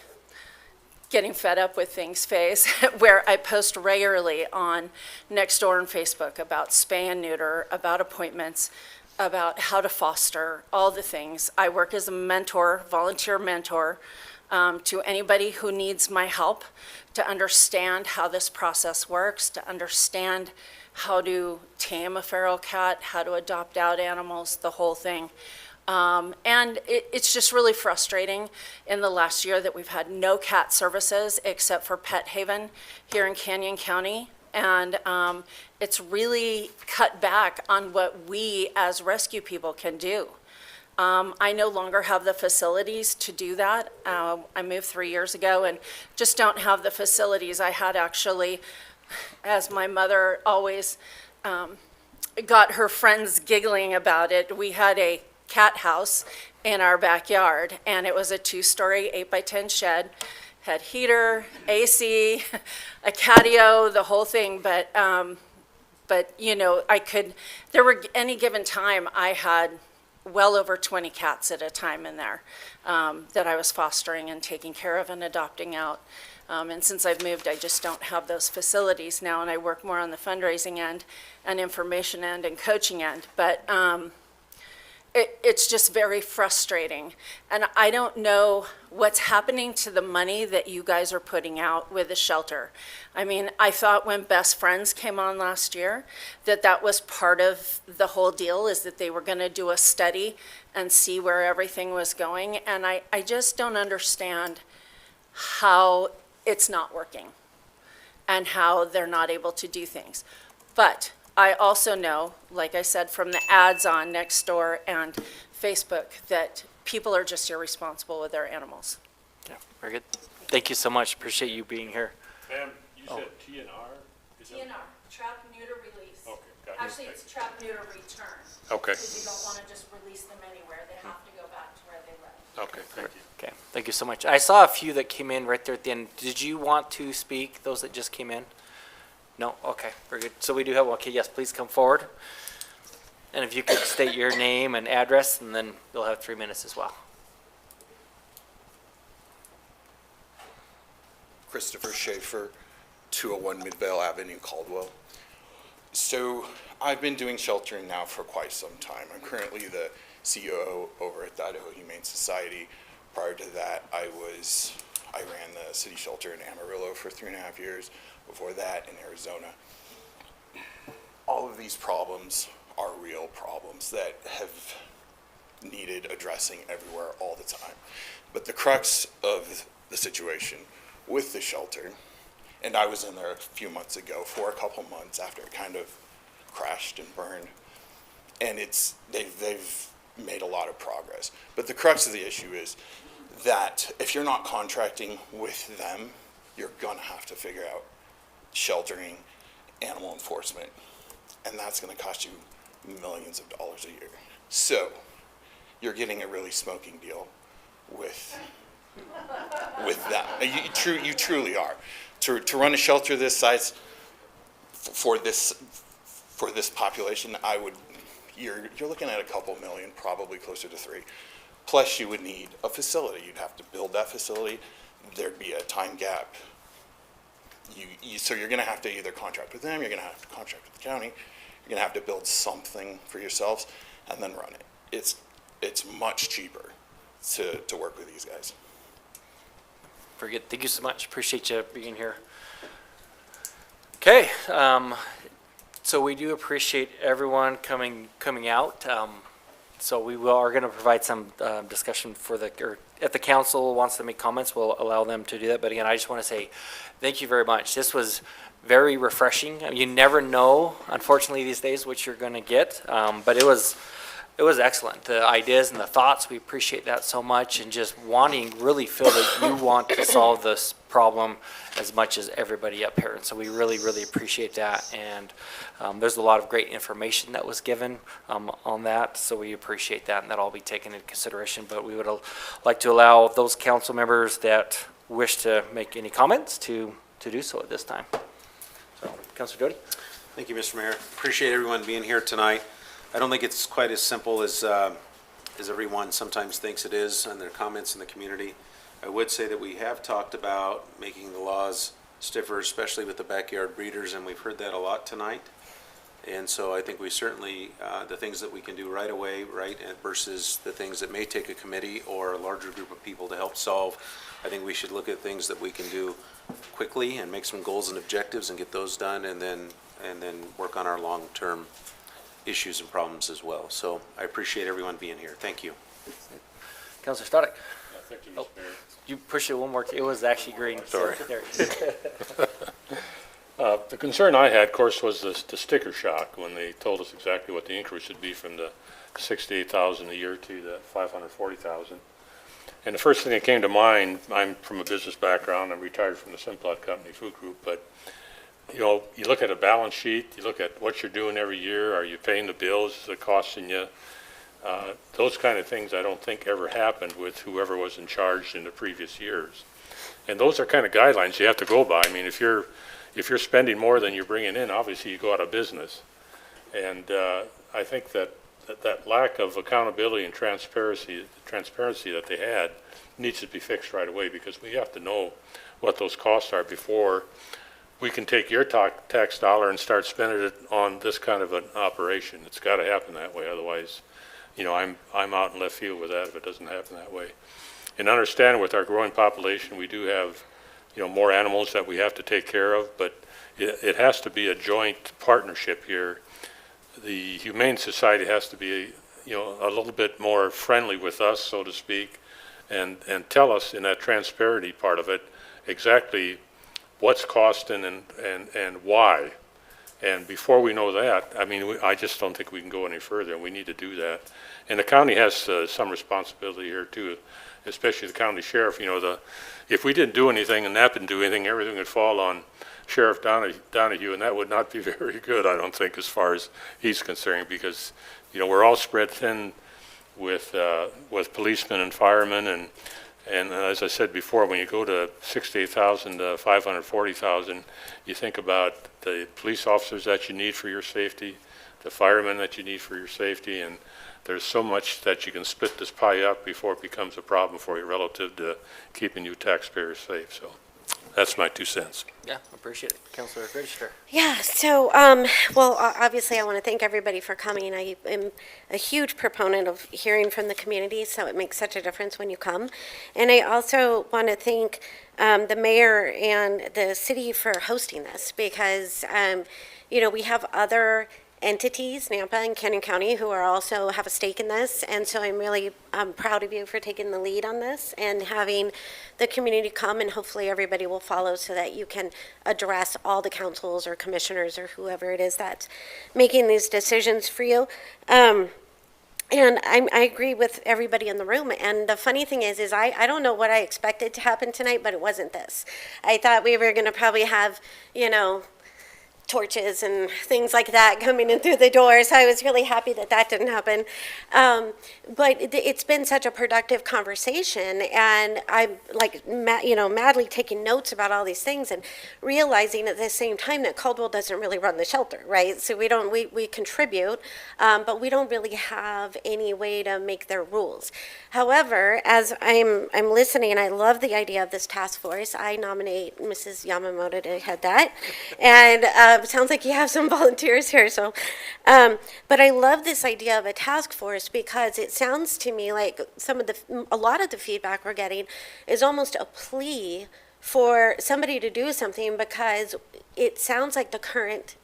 getting fed up with things phase where I post regularly on Nextdoor and Facebook about spay and neuter, about appointments, about how to foster, all the things. I work as a mentor, volunteer mentor, to anybody who needs my help to understand how this process works, to understand how to tame a feral cat, how to adopt out animals, the whole thing. And it's just really frustrating in the last year that we've had no cat services except for Pet Haven here in Canyon County. And it's really cut back on what we as rescue people can do. I no longer have the facilities to do that. I moved 3 years ago and just don't have the facilities. I had actually, as my mother always got her friends giggling about it, we had a cat house in our backyard, and it was a 2-story 8x10 shed, had heater, AC, a catio, the whole thing. But you know, there were any given time I had well over 20 cats at a time in there that I was fostering and taking care of and adopting out. And since I've moved, I just don't have those facilities now, and I work more on the fundraising end and information end and coaching end. But it's just very frustrating. And I don't know what's happening to the money that you guys are putting out with the shelter. I mean, I thought when Best Friends came on last year, that was part of the whole deal, is that they were gonna do a study and see where everything was going. And I just don't understand how it's not working and how they're not able to do things. But I also know, like I said, from the ads on Nextdoor and Facebook, that people are just irresponsible with their animals. Yeah, very good. Thank you so much. Appreciate you being here. Ma'am, you said TNR? TNR, trap, neuter, release. Okay, got it. Actually, it's trap, neuter, return. Okay. Because you don't want to just release them anywhere. They have to go back to where they live. Okay, thank you. Okay, thank you so much. I saw a few that came in right there at the end. Did you want to speak, those that just came in? No? Okay, very good. So we do have, okay, yes, please come forward. And if you could state your name and address, and then you'll have 3 minutes as well. Christopher Schaefer, 201 Midvale Avenue, Caldwell. So I've been doing sheltering now for quite some time. I'm currently the COO over at the Idaho Humane Society. Prior to that, I ran the city shelter in Amarillo for 3.5 years. Before that, in Arizona. All of these problems are real problems that have needed addressing everywhere all the time. But the crux of the situation with the shelter, and I was in there a few months ago for a couple months after it kind of crashed and burned, and they've made a lot of progress. But the crux of the issue is that if you're not contracting with them, you're gonna have to figure out sheltering, animal enforcement, and that's going to cost you millions of dollars a year. So you're getting a really smoking deal with that. You truly are. To run a shelter this size for this population, you're looking at a couple million, probably closer to 3. Plus you would need a facility. You'd have to build that facility. There'd be a time gap. So you're going to have to either contract with them, you're going to have to contract with the county, you're going to have to build something for yourselves and then run it. It's much cheaper to work with these guys. Very good. Thank you so much. Appreciate you being here. Okay, so we do appreciate everyone coming out. So we are going to provide some discussion if the council wants to make comments, we'll allow them to do that. But again, I just want to say thank you very much. This was very refreshing. I mean, you never know, unfortunately, these days what you're going to get. But it was excellent. The ideas and the thoughts, we appreciate that so much, and just really feel that you want to solve this problem as much as everybody up here. And so we really, really appreciate that. And there's a lot of great information that was given on that, so we appreciate that, and that'll all be taken into consideration. But we would like to allow those council members that wish to make any comments to do so at this time. So, Councilor Doty. Thank you, Mr. Mayor. Appreciate everyone being here tonight. I don't think it's quite as simple as everyone sometimes thinks it is in their comments in the community. I would say that we have talked about making the laws stiffer, especially with the backyard breeders, and we've heard that a lot tonight. And so I think we certainly, the things that we can do right away, versus the things that may take a committee or a larger group of people to help solve, I think we should look at things that we can do quickly and make some goals and objectives and get those done, and then work on our long-term issues and problems as well. So I appreciate everyone being here. Thank you. Councilor Stoddard. Thank you, Mr. Mayor. You push it one more. It was actually green. Sorry. So there. The concern I had, of course, was the sticker shock when they told us exactly what the increase would be from the $68,000 a year to the $540,000. And the first thing that came to mind, I'm from a business background. I'm retired from the Simplot Company Food Group, but you look at a balance sheet, you look at what you're doing every year. Are you paying the bills? Is it costing you? Those kind of things I don't think ever happened with whoever was in charge in the previous years. And those are kind of guidelines you have to go by. I mean, if you're spending more than you're bringing in, obviously you go out of business. And I think that that lack of accountability and transparency that they had needs to be fixed right away, because we have to know what those costs are before we can take your tax dollar and start spending it on this kind of an operation. It's got to happen that way, otherwise, you know, I'm out in left field with that if it doesn't happen that way. And understand with our growing population, we do have, you know, more animals that we have to take care of, but it has to be a joint partnership here. The Humane Society has to be, you know, a little bit more friendly with us, so to speak, and tell us in that transparency part of it exactly what's costing and why. And before we know that, I mean, I just don't think we can go any further, and we need to do that. And the county has some responsibility here too, especially the county sheriff. You know, if we didn't do anything and Knapp didn't do anything, everything would fall on Sheriff Donahue, and that would not be very good, I don't think, as far as he's concerned, because, you know, we're all spread thin with policemen and firemen, and as I said before, when you go to 68,000 to 540,000, you think about the police officers that you need for your safety, the firemen that you need for your safety, and there's so much that you can split this pie up before it becomes a problem for you relative to keeping you taxpayers safe. So that's my 2 cents. Yeah, appreciate it. Councilor Register. Yeah, so, well, obviously, I want to thank everybody for coming. I am a huge proponent of hearing from the community, so it makes such a difference when you come. And I also want to thank the mayor and the city for hosting this, because, you know, we have other entities, Nampa and Cannon County, who are also have a stake in this, and so I'm really proud of you for taking the lead on this and having the community come, and hopefully everybody will follow so that you can address all the councils or commissioners or whoever it is that's making these decisions for you. And I agree with everybody in the room. And the funny thing is I don't know what I expected to happen tonight, but it wasn't this. I thought we were going to probably have, you know, torches and things like that coming in through the door. So I was really happy that that didn't happen. But it's been such a productive conversation, and I'm like, you know, madly taking notes about all these things and realizing at the same time that Caldwell doesn't really run the shelter, right? So we contribute, but we don't really have any way to make their rules. However, as I'm listening, I love the idea of this task force. I nominate Mrs. Yamamoto to head that. And sounds like you have some volunteers here. So, but I love this idea of a task force, because it sounds to me like a lot of the feedback we're getting is almost a plea for somebody to do something, because it sounds like the current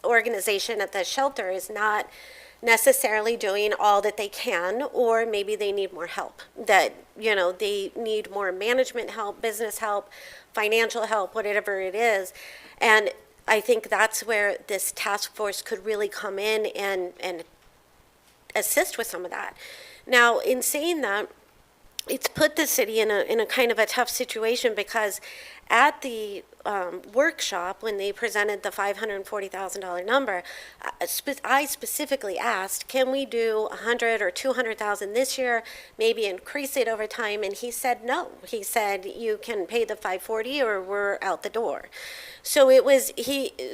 organization at the shelter is not necessarily doing all that they can, or maybe they need more help, that, you know, they need more management help, business help, financial help, whatever it is. And I think that's where this task force could really come in and assist with some of that. Now, in saying that, it's put the city in a kind of a tough situation, because at the workshop, when they presented the $540,000 number, I specifically asked, can we do 100 or 200,000 this year, maybe increase it over time? And he said no. He said, you can pay the 540 or we're out the door. So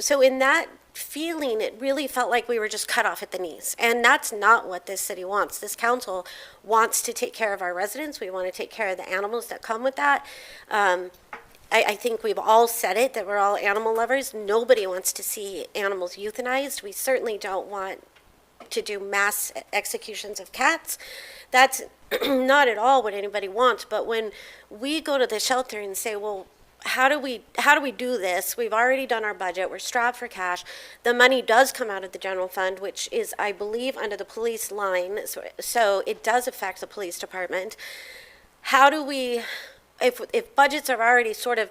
so in that feeling, it really felt like we were just cut off at the knees. And that's not what this city wants. This council wants to take care of our residents. We want to take care of the animals that come with that. I think we've all said it, that we're all animal lovers. Nobody wants to see animals euthanized. We certainly don't want to do mass executions of cats. That's not at all what anybody wants. But when we go to the shelter and say, well, how do we do this? We've already done our budget. We're strapped for cash. The money does come out of the general fund, which is, I believe, under the police line. So it does affect the police department. How do we, if budgets are already sort of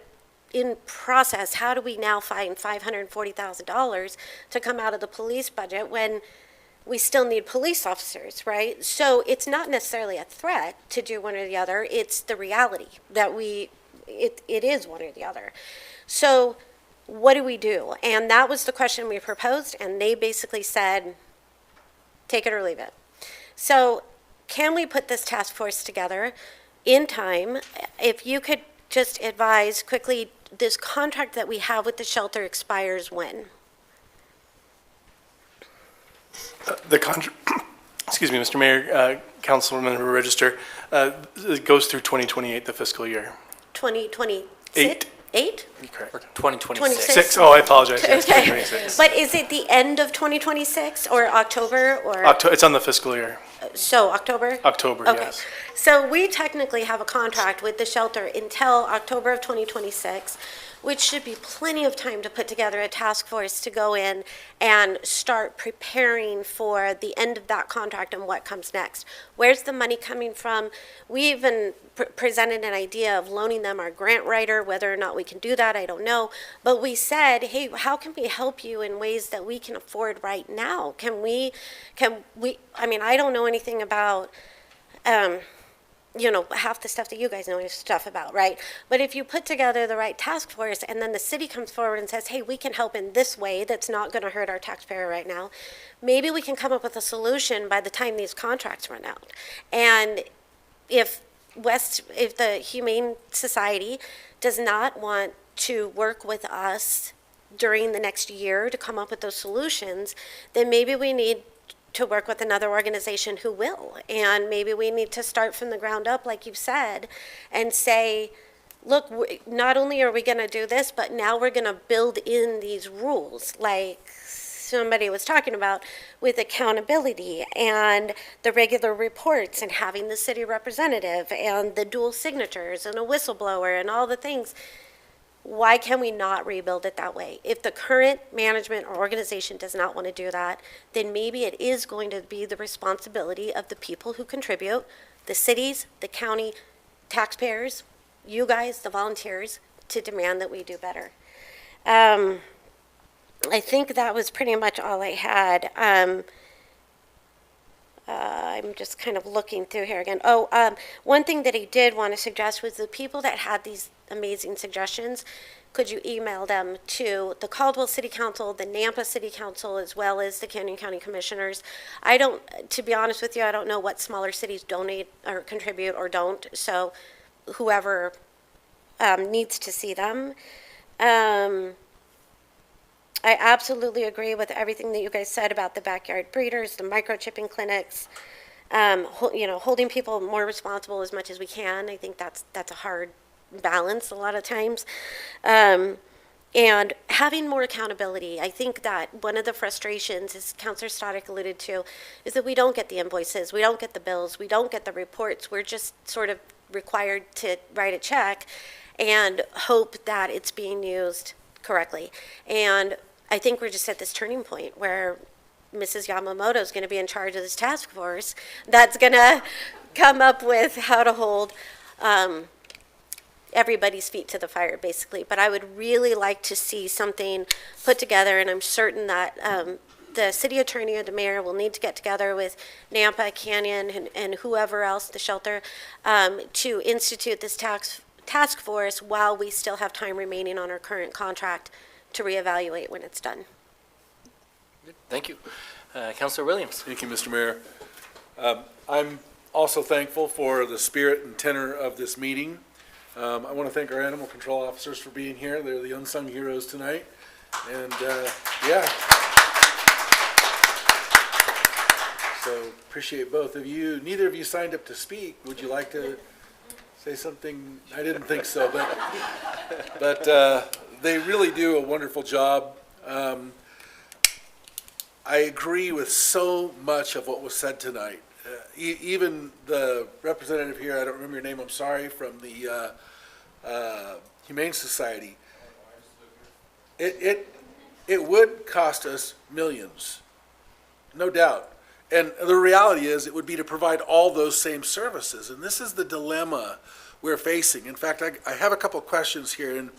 in process, how do we now find $540,000 to come out of the police budget when we still need police officers, right? So it's not necessarily a threat to do one or the other. It's the reality that it is one or the other. So what do we do? And that was the question we proposed, and they basically said, take it or leave it. So can we put this task force together in time? If you could just advise quickly, this contract that we have with the shelter expires when? The contract Excuse me, Mr. Mayor, Councilmember Register, it goes through 2028, the fiscal year. 2026? Eight. 8? Correct. 2026. 26. 6, oh, I apologize, yes, Okay. 2026. But is it the end of 2026 or October or? It's on the fiscal year, So October? October, Okay. yes. So we technically have a contract with the shelter until October of 2026, which should be plenty of time to put together a task force to go in and start preparing for the end of that contract and what comes next. Where's the money coming from? We even presented an idea of loaning them our grant writer. Whether or not we can do that, I don't know. But we said, hey, how can we help you in ways that we can afford right now? Can we, I mean, I don't know anything about, half the stuff that you guys know stuff about, right? But if you put together the right task force and then the city comes forward and says, hey, we can help in this way that's not going to hurt our taxpayer right now, maybe we can come up with a solution by the time these contracts run out. And if the Humane Society does not want to work with us during the next year to come up with those solutions, then maybe we need to work with another organization who will. And maybe we need to start from the ground up, like you've said, and say, look, not only are we going to do this, but now we're going to build in these rules, like somebody was talking about with accountability and the regular reports and having the city representative and the dual signatures and a whistleblower and all the things. Why can we not rebuild it that way? If the current management or organization does not want to do that, then maybe it is going to be the responsibility of the people who contribute, the cities, the county, taxpayers, you guys, the volunteers, to demand that we do better. I think that was pretty much all I had. I'm just kind of looking through here again. One thing that I did want to suggest was the people that had these amazing suggestions, could you email them to the Caldwell City Council, the Nampa City Council, as well as the Canyon County Commissioners? To be honest with you, I don't know what smaller cities donate or contribute or don't, so whoever needs to see them. I absolutely agree with everything that you guys said about the backyard breeders, the microchipping clinics, holding people more responsible as much as we can. I think that's a hard balance a lot of times. And having more accountability. I think that one of the frustrations, as Councilor Stoddard alluded to, is that we don't get the invoices, we don't get the bills, we don't get the reports. We're just sort of required to write a check and hope that it's being used correctly. And I think we're just at this turning point where Mrs. Yamamoto is going to be in charge of this task force that's going to come up with how to hold everybody's feet to the fire, basically. But I would really like to see something put together, and I'm certain that the city attorney or the mayor will need to get together with Nampa, Canyon, and whoever else, the shelter, to institute this task force while we still have time remaining on our current contract to reevaluate when it's done. Thank you. Councilor Williams. Thank you, Mr. Mayor. I'm also thankful for the spirit and tenor of this meeting. I want to thank our animal control officers for being here. They're the unsung heroes tonight. And yeah. So appreciate both of you. Neither of you signed up to speak. Would you like to say something? I didn't think so, but they really do a wonderful job. I agree with so much of what was said tonight. Even the representative here, I don't remember your name, I'm sorry, from the Humane Society. It would cost us millions, no doubt. And the reality is it would be to provide all those same services. And this is the dilemma we're facing. In fact, I have a couple of questions here, and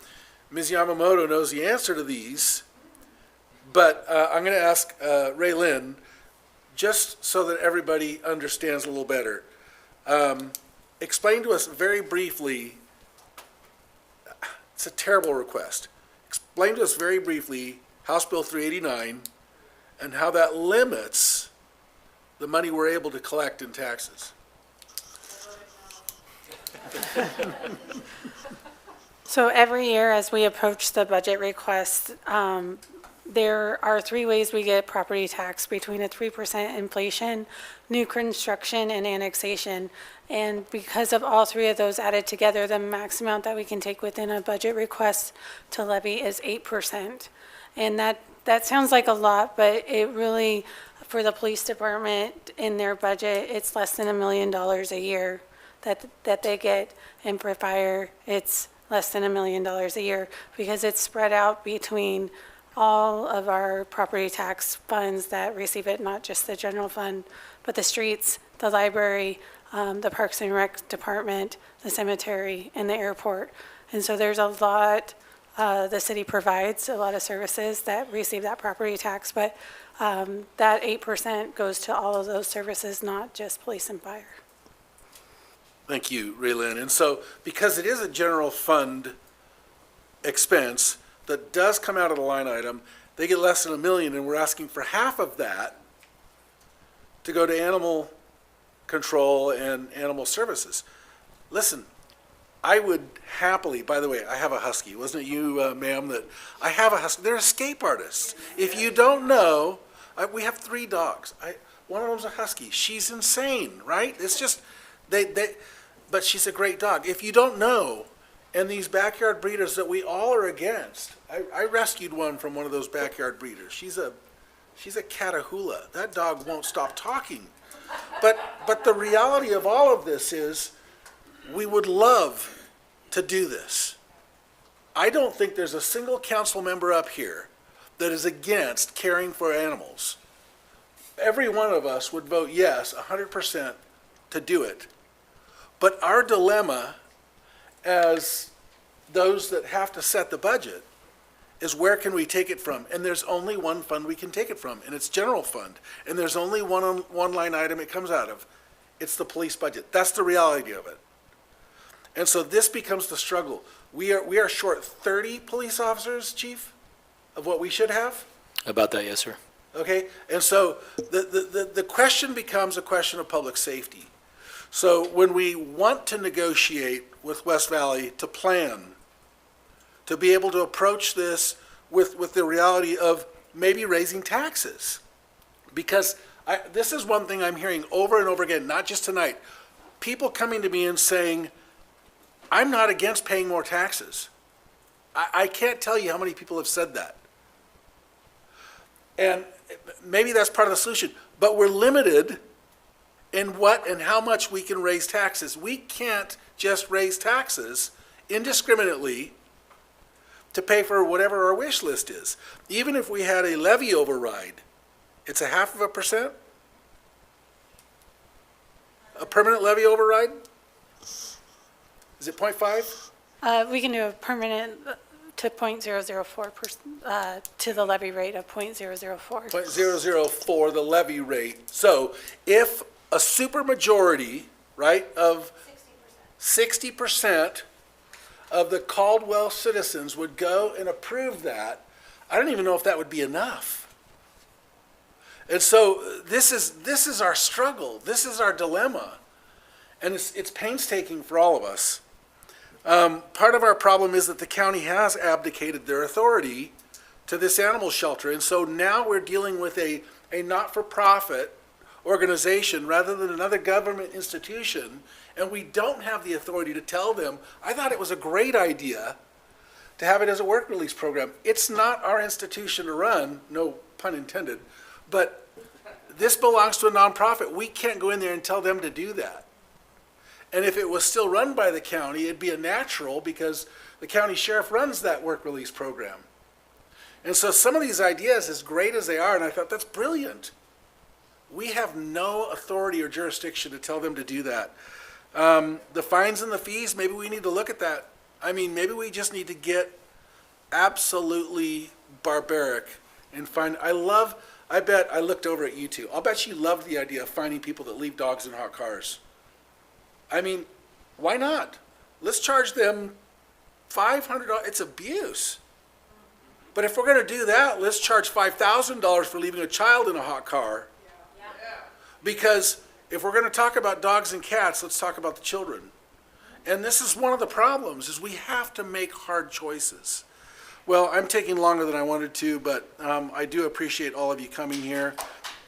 Ms. Yamamoto knows the answer to these. But I'm going to ask Ray Lynn, just so that everybody understands a little better. Explain to us very briefly, it's a terrible request. Explain to us very briefly House Bill 389 and how that limits the money we're able to collect in taxes. So every year as we approach the budget request, there are three ways we get property tax: between a 3% inflation, new construction, and annexation. And because of all three of those added together, the max amount that we can take within a budget request to levy is 8%. And that sounds like a lot, but it really, for the police department, in their budget, it's less than $1 million a year that they get. And for fire, it's less than $1 million a year, because it's spread out between all of our property tax funds that receive it, not just the general fund, but the streets, the library, the Parks and Rec Department, the cemetery, and the airport. And so there's a lot, the city provides a lot of services that receive that property tax, but that 8% goes to all of those services, not just police and fire. Thank you, Raylene. And so, because it is a general fund expense that does come out of the line item, they get less than $1 million, and we're asking for half of that to go to animal control and animal services. Listen, I would happily, by the way, I have a husky. Wasn't it you, ma'am, that I have a husky? They're escape artists. If you don't know, we have 3 dogs. One of them's a husky. She's insane, right? It's just, but she's a great dog. If you don't know, and these backyard breeders that we all are against, I rescued one from one of those backyard breeders. She's a Catahoula. That dog won't stop talking. But the reality of all of this is, we would love to do this. I don't think there's a single council member up here that is against caring for animals. Every one of us would vote yes, 100% to do it. But our dilemma as those that have to set the budget is, where can we take it from? And there's only one fund we can take it from, and it's general fund. And there's only one line item it comes out of. It's the police budget. That's the reality of it. And so this becomes the struggle. We are short 30 police officers, Chief, of what we should have. About that, yes, sir. Okay, and so the question becomes a question of public safety. So when we want to negotiate with West Valley to plan, to be able to approach this with the reality of maybe raising taxes, because this is one thing I'm hearing over and over again, not just tonight, people coming to me and saying, I'm not against paying more taxes. I can't tell you how many people have said that. And maybe that's part of the solution, but we're limited in what and how much we can raise taxes. We can't just raise taxes indiscriminately to pay for whatever our wish list is. Even if we had a levy override, it's 0.5%? A permanent levy override? Is it 0.5? We can do a permanent to 0.004%, to the levy rate of 0.004. 0.004, the levy rate. So if a supermajority, right, of 60% of the Caldwell citizens would go and approve that, I don't even know if that would be enough. And so this is our struggle. This is our dilemma. And it's painstaking for all of us. Part of our problem is that the county has abdicated their authority to this animal shelter. And so now we're dealing with a not-for-profit organization rather than another government institution, and we don't have the authority to tell them. I thought it was a great idea to have it as a work release program. It's not our institution to run, no pun intended, but this belongs to a nonprofit. We can't go in there and tell them to do that. And if it was still run by the county, it'd be a natural, because the county sheriff runs that work release program. And so some of these ideas, as great as they are, and I thought that's brilliant, we have no authority or jurisdiction to tell them to do that. The fines and the fees, maybe we need to look at that. I mean, maybe we just need to get absolutely barbaric and find, I bet I looked over at you two. I'll bet you loved the idea of finding people that leave dogs in hot cars. I mean, why not? Let's charge them $500. It's abuse. But if we're going to do that, let's charge $5,000 for leaving a child in a hot car. Because if we're going to talk about dogs and cats, let's talk about the children. And this is one of the problems, is we have to make hard choices. Well, I'm taking longer than I wanted to, but I do appreciate all of you coming here.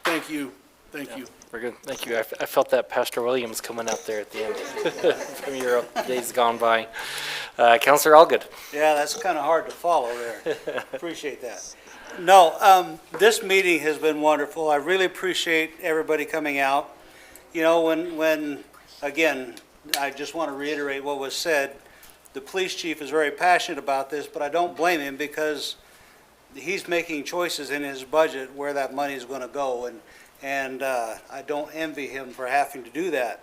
Thank you. Thank you. We're good. Thank you. I felt that Pastor Williams coming out there at the end from your days gone by. Councillor Allgood. Yeah, that's kind of hard to follow there. Appreciate that. No, this meeting has been wonderful. I really appreciate everybody coming out. You know, when again, I just want to reiterate what was said. The police chief is very passionate about this, but I don't blame him because he's making choices in his budget where that money is going to go, and I don't envy him for having to do that.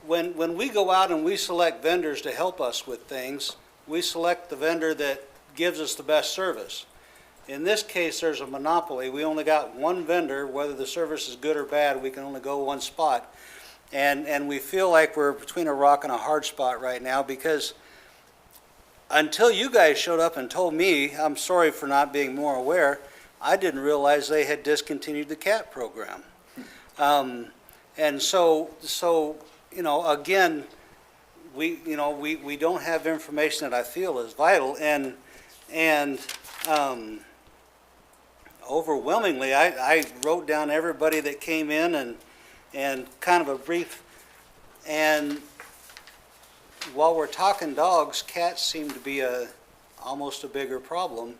When we go out and we select vendors to help us with things, we select the vendor that gives us the best service. In this case, there's a monopoly. We only got one vendor. Whether the service is good or bad, we can only go one spot. And we feel like we're between a rock and a hard spot right now because until you guys showed up and told me, I'm sorry for not being more aware, I didn't realize they had discontinued the CAT program. And so, you know, again, we don't have information that I feel is vital, and overwhelmingly, I wrote down everybody that came in and kind of a brief, and while we're talking dogs, cats seem to be almost a bigger problem,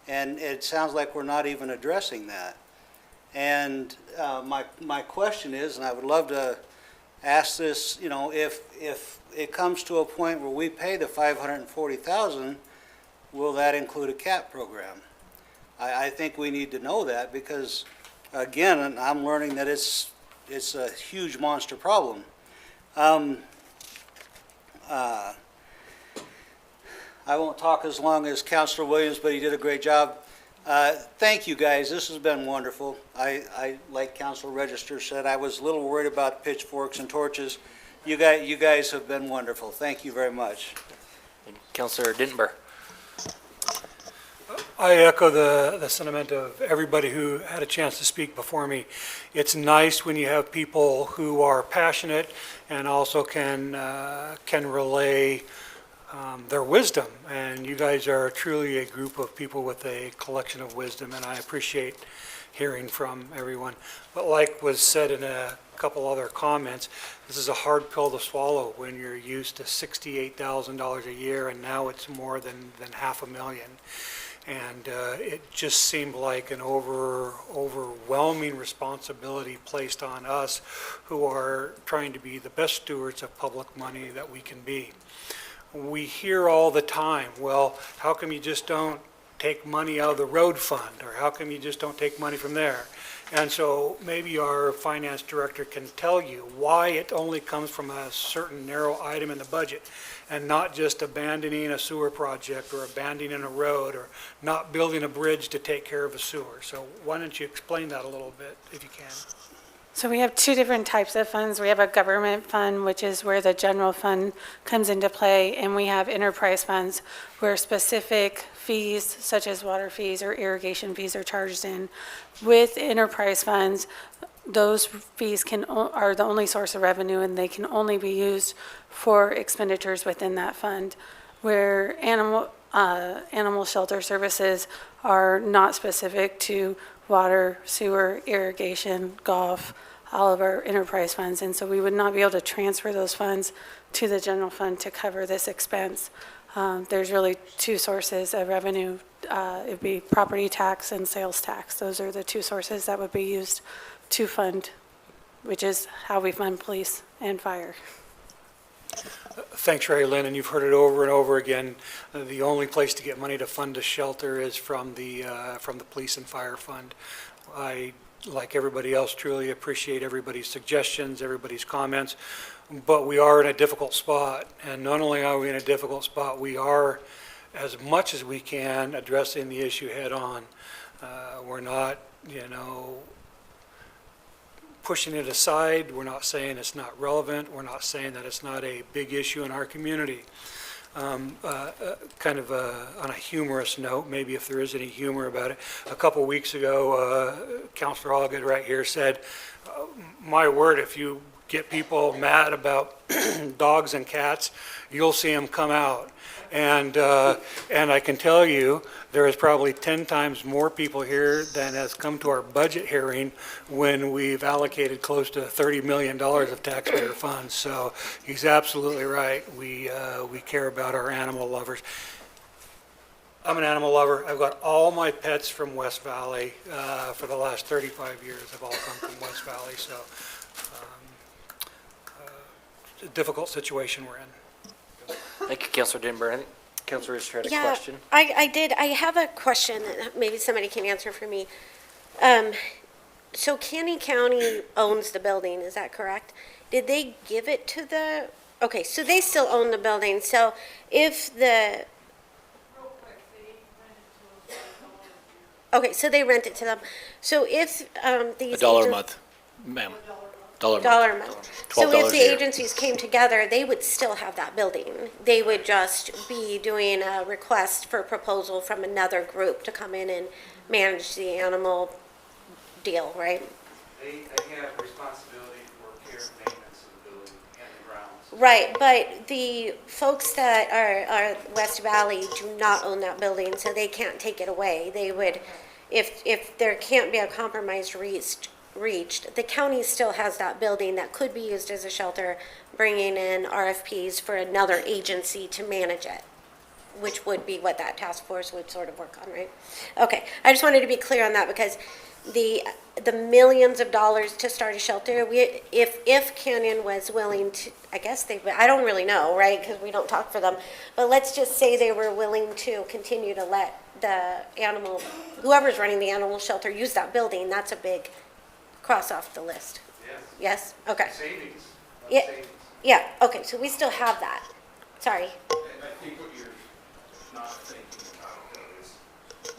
and it sounds like we're not even addressing that. And my question is, and I would love to ask this, you know, if it comes to a point where we pay the $540,000, will that include a cat program? I think we need to know that because, again, I'm learning that it's a huge monster problem. I won't talk as long as Councilor Williams, but he did a great job. Thank you, guys. This has been wonderful. Like Councilor Register said, I was a little worried about pitchforks and torches. You guys have been wonderful. Thank you very much. Councilor Dintenber. I echo the sentiment of everybody who had a chance to speak before me. It's nice when you have people who are passionate and also can relay their wisdom. And you guys are truly a group of people with a collection of wisdom, and I appreciate hearing from everyone. But like was said in a couple other comments, this is a hard pill to swallow when you're used to $68,000 a year, and now it's more than $500,000. And it just seemed like an overwhelming responsibility placed on us who are trying to be the best stewards of public money that we can be. We hear all the time, well, how come you just don't take money out of the road fund? Or how come you just don't take money from there? And so maybe our finance director can tell you why it only comes from a certain narrow item in the budget and not just abandoning a sewer project or abandoning a road or not building a bridge to take care of a sewer. So why don't you explain that a little bit if you can? So we have two different types of funds. We have a government fund, which is where the general fund comes into play, and we have enterprise funds where specific fees, such as water fees or irrigation fees, are charged in. With enterprise funds, those fees are the only source of revenue, and they can only be used for expenditures within that fund. Where animal shelter services are not specific to water, sewer, irrigation, golf, all of our enterprise funds, and so we would not be able to transfer those funds to the general fund to cover this expense. There's really two sources of revenue. It'd be property tax and sales tax. Those are the two sources that would be used to fund, which is how we fund police and fire. Thanks, Ray Lynn, and you've heard it over and over again. The only place to get money to fund a shelter is from the police and fire fund. I, like everybody else, truly appreciate everybody's suggestions, everybody's comments, but we are in a difficult spot. And not only are we in a difficult spot, we are, as much as we can, addressing the issue head on. We're not, pushing it aside. We're not saying it's not relevant. We're not saying that it's not a big issue in our community. Kind of on a humorous note, maybe if there is any humor about it, a couple weeks ago, Councilor Allgood right here said, my word, if you get people mad about dogs and cats, you'll see them come out. And I can tell you, there is probably 10 times more people here than has come to our budget hearing when we've allocated close to $30 million of taxpayer funds. So he's absolutely right. We care about our animal lovers. I'm an animal lover. I've got all my pets from West Valley. For the last 35 years, have all come from West Valley. So it's a difficult situation we're in. Thank you, Councilor Denver. Councilor Richter had a Yeah, question. I did. I have a question that maybe somebody can answer for me. So Canny County owns the building, is that correct? Did they give it to the, okay, so they still own the building. So if the, okay, so they rent it to them. So if these. $1 a agents- month, ma'am. $1 a Dollar month. amount. So $12 if the a year. agencies came together, they would still have that building. They would just be doing a request for proposal from another group to come in and manage the animal deal, right? They have responsibility for care and maintenance of the building and the grounds. Right, but the folks that are West Valley do not own that building, so they can't take it away. They would, if there can't be a compromise reached, the county still has that building that could be used as a shelter, bringing in RFPs for another agency to manage it, which would be what that task force would sort of work on, right? Okay, I just wanted to be clear on that because the millions of dollars to start a shelter, if Canyon was willing to, I guess I don't really know, right, because we don't talk for them, but let's just say they were willing to continue to let the animal, whoever's running the animal shelter use that building, that's a big cross off the list. Yes. Yes? Okay. Savings. Yeah, Savings. yeah, okay, so we still have that. Sorry. And I think what you're not thinking about though is,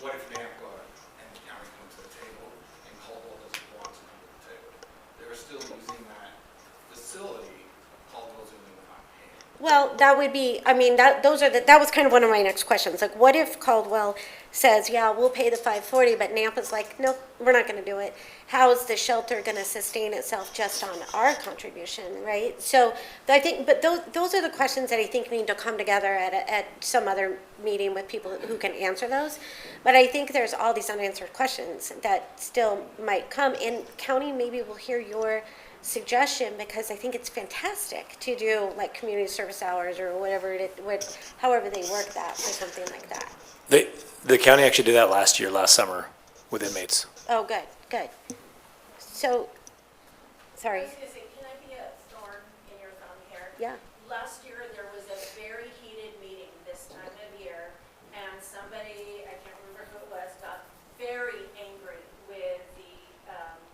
what if Nampa and the county come to the table and Caldwell doesn't want to come to the table? They're still using that facility, Caldwell's the only one not paying. Well, that would be, I mean, that was kind of one of my next questions. Like, what if Caldwell says, yeah, we'll pay the $540, but Nampa's like, nope, we're not gonna do it. How is the shelter gonna sustain itself just on our contribution, right? So I think, but those are the questions that I think need to come together at some other meeting with people who can answer those. But I think there's all these unanswered questions that still might come, and county maybe will hear your suggestion, because I think it's fantastic to do like community service hours or whatever however they work that for something like that. The county actually did that last summer with inmates. Oh, good, good. So, sorry. Can I be a thorn in your thumb here? Yeah. Last year, there was a very heated meeting this time of year, and somebody, I can't remember who it was, got very angry with the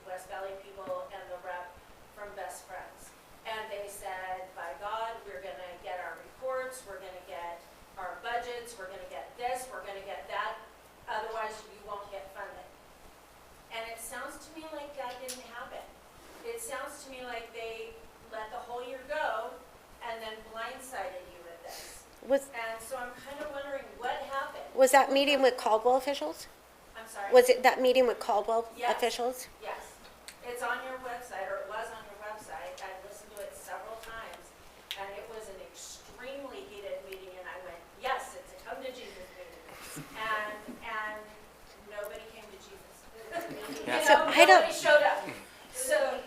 West Valley people and the rep from Best Friends. And they said, by God, we're gonna get our reports, we're gonna get our budgets, we're gonna get this, we're gonna get that, otherwise you won't get funded. And it sounds to me like that didn't happen. It sounds to me like they let the whole year go and then blindsided you with this. And so I'm kind of wondering what happened. Was that meeting with Caldwell officials? I'm sorry? Was it that meeting with Caldwell Yes. officials? Yes. It's on your website, or it was on your website. I listened to it several times, and it was an extremely heated meeting, and I went, yes, it's a come to Jesus meeting. And nobody came to Jesus. Yeah. So I don't- Nobody showed up. So,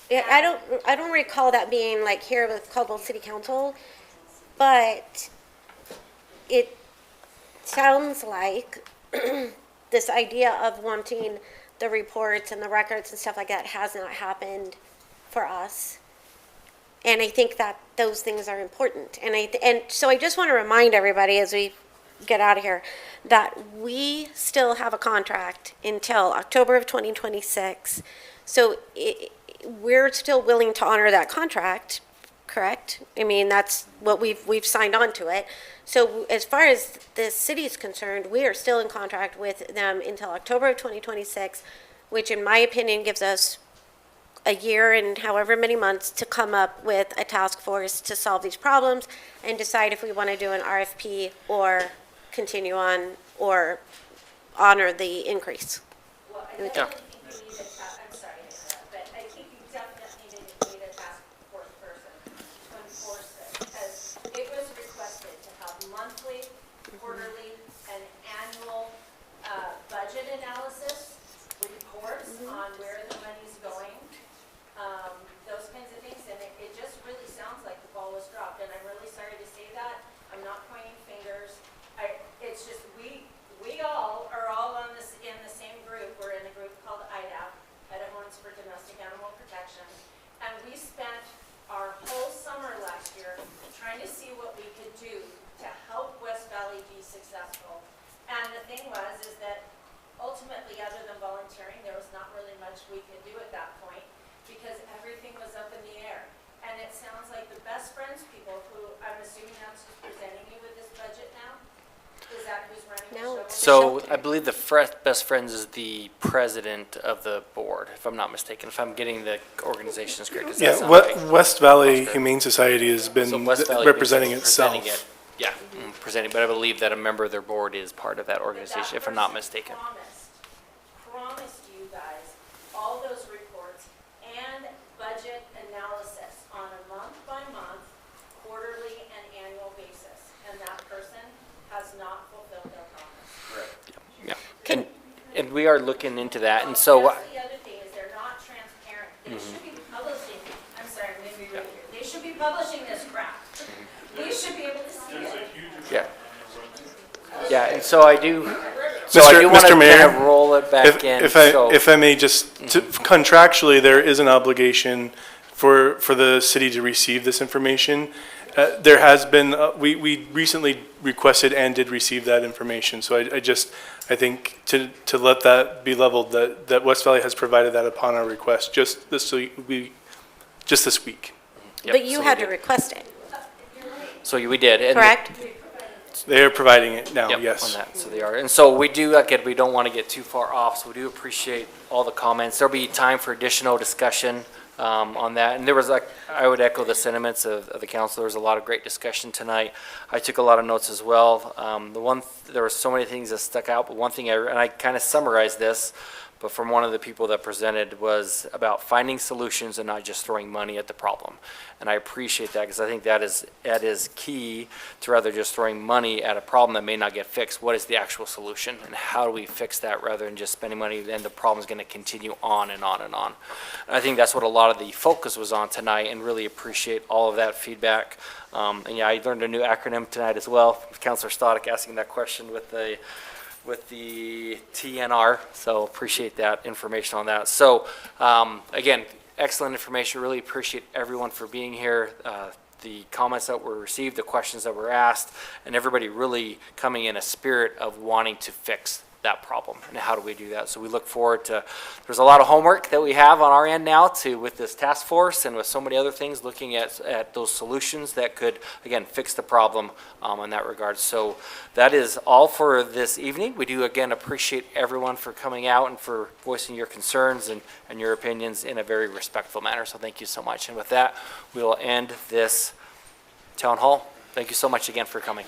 Yeah, I don't recall that being like here with Caldwell City Council, but it sounds like this idea of wanting the reports and the records and stuff like that has not happened for us. And I think that those things are important. And so I just want to remind everybody as we get out of here that we still have a contract until October of 2026. So we're still willing to honor that contract, correct? I mean, that's what we've signed on to it. So as far as the city is concerned, we are still in contract with them until October of 2026, which in my opinion gives us a year and however many months to come up with a task force to solve these problems and decide if we want to do an RFP or continue on or honor the increase. well, I definitely think you need to I'm sorry to interrupt, but I think you definitely reports on where the money's going, those kinds of things, and it just really sounds like the ball was dropped, and I'm really sorry to say that. I'm not pointing fingers. It's just, we all are all on this, in the same group. We're in a group called IDAP, Idaho for Domestic Animal Protection, and we spent our whole summer last year trying to see what we could do to help West Valley be successful. And the thing was, is that ultimately, other than volunteering, there was not really much we could do at that point because everything was up in the air. And it sounds like the Best Friends people, who I'm assuming that's who's presenting you with this budget now? Is that who's running the show? So I believe the Best Friends is the president of the board, if I'm not mistaken, if I'm getting the organizations correct. Does that Yeah, sound right? West Valley Humane Society has So been West Valley representing is itself. presenting it. Yeah, presenting, but I believe that a member of their board is part of that organization, if I'm not mistaken. Promised you guys all those reports and budget analysis on a month-by-month, quarterly, and annual basis. And that person has not fulfilled their promise. Yeah, and we are looking into that, and so. That's the other thing, is they're not transparent. They should be publishing, I'm sorry, I'm going to be rude here. They should be publishing this crap. We should be able to see it. Yeah. Yeah, and so I do, so I do want to Mr. kind Mayor, of roll it back in, If so. I may just, contractually, there is an obligation for the city to receive this information. There has been, we recently requested and did receive that information. So I think to let that be leveled, that West Valley has provided that upon our request just this week. Yep, But you so had we to did. request it, So we did. and- correct? They are providing it now, Yep, yes. on that, so they are. And so we do, again, we don't want to get too far off, so we do appreciate all the comments. There'll be time for additional discussion on that. And there was, like, I would echo the sentiments of the council. There was a lot of great discussion tonight. I took a lot of notes as well. There were so many things that stuck out, but one thing, and I kind of summarized this, but from one of the people that presented, was about finding solutions and not just throwing money at the problem. And I appreciate that, because I think that is key to rather just throwing money at a problem that may not get fixed. What is the actual solution, and how do we fix that rather than just spending money, and the problem's going to continue on and on and on. And I think that's what a lot of the focus was on tonight, and really appreciate all of that feedback. And yeah, I learned a new acronym tonight as well. Councilor Stoddard asking that question with the TNR, so appreciate that information on that. So, again, excellent information, really appreciate everyone for being here, the comments that were received, the questions that were asked, and everybody really coming in a spirit of wanting to fix that problem, and how do we do that. So we look forward to, there's a lot of homework that we have on our end now with this task force and with so many other things, looking at those solutions that could, again, fix the problem in that regard. So that is all for this evening. We do, again, appreciate everyone for coming out and for voicing your concerns and your opinions in a very respectful manner. So thank you so much. And with that, we will end this town hall. Thank you so much again for coming.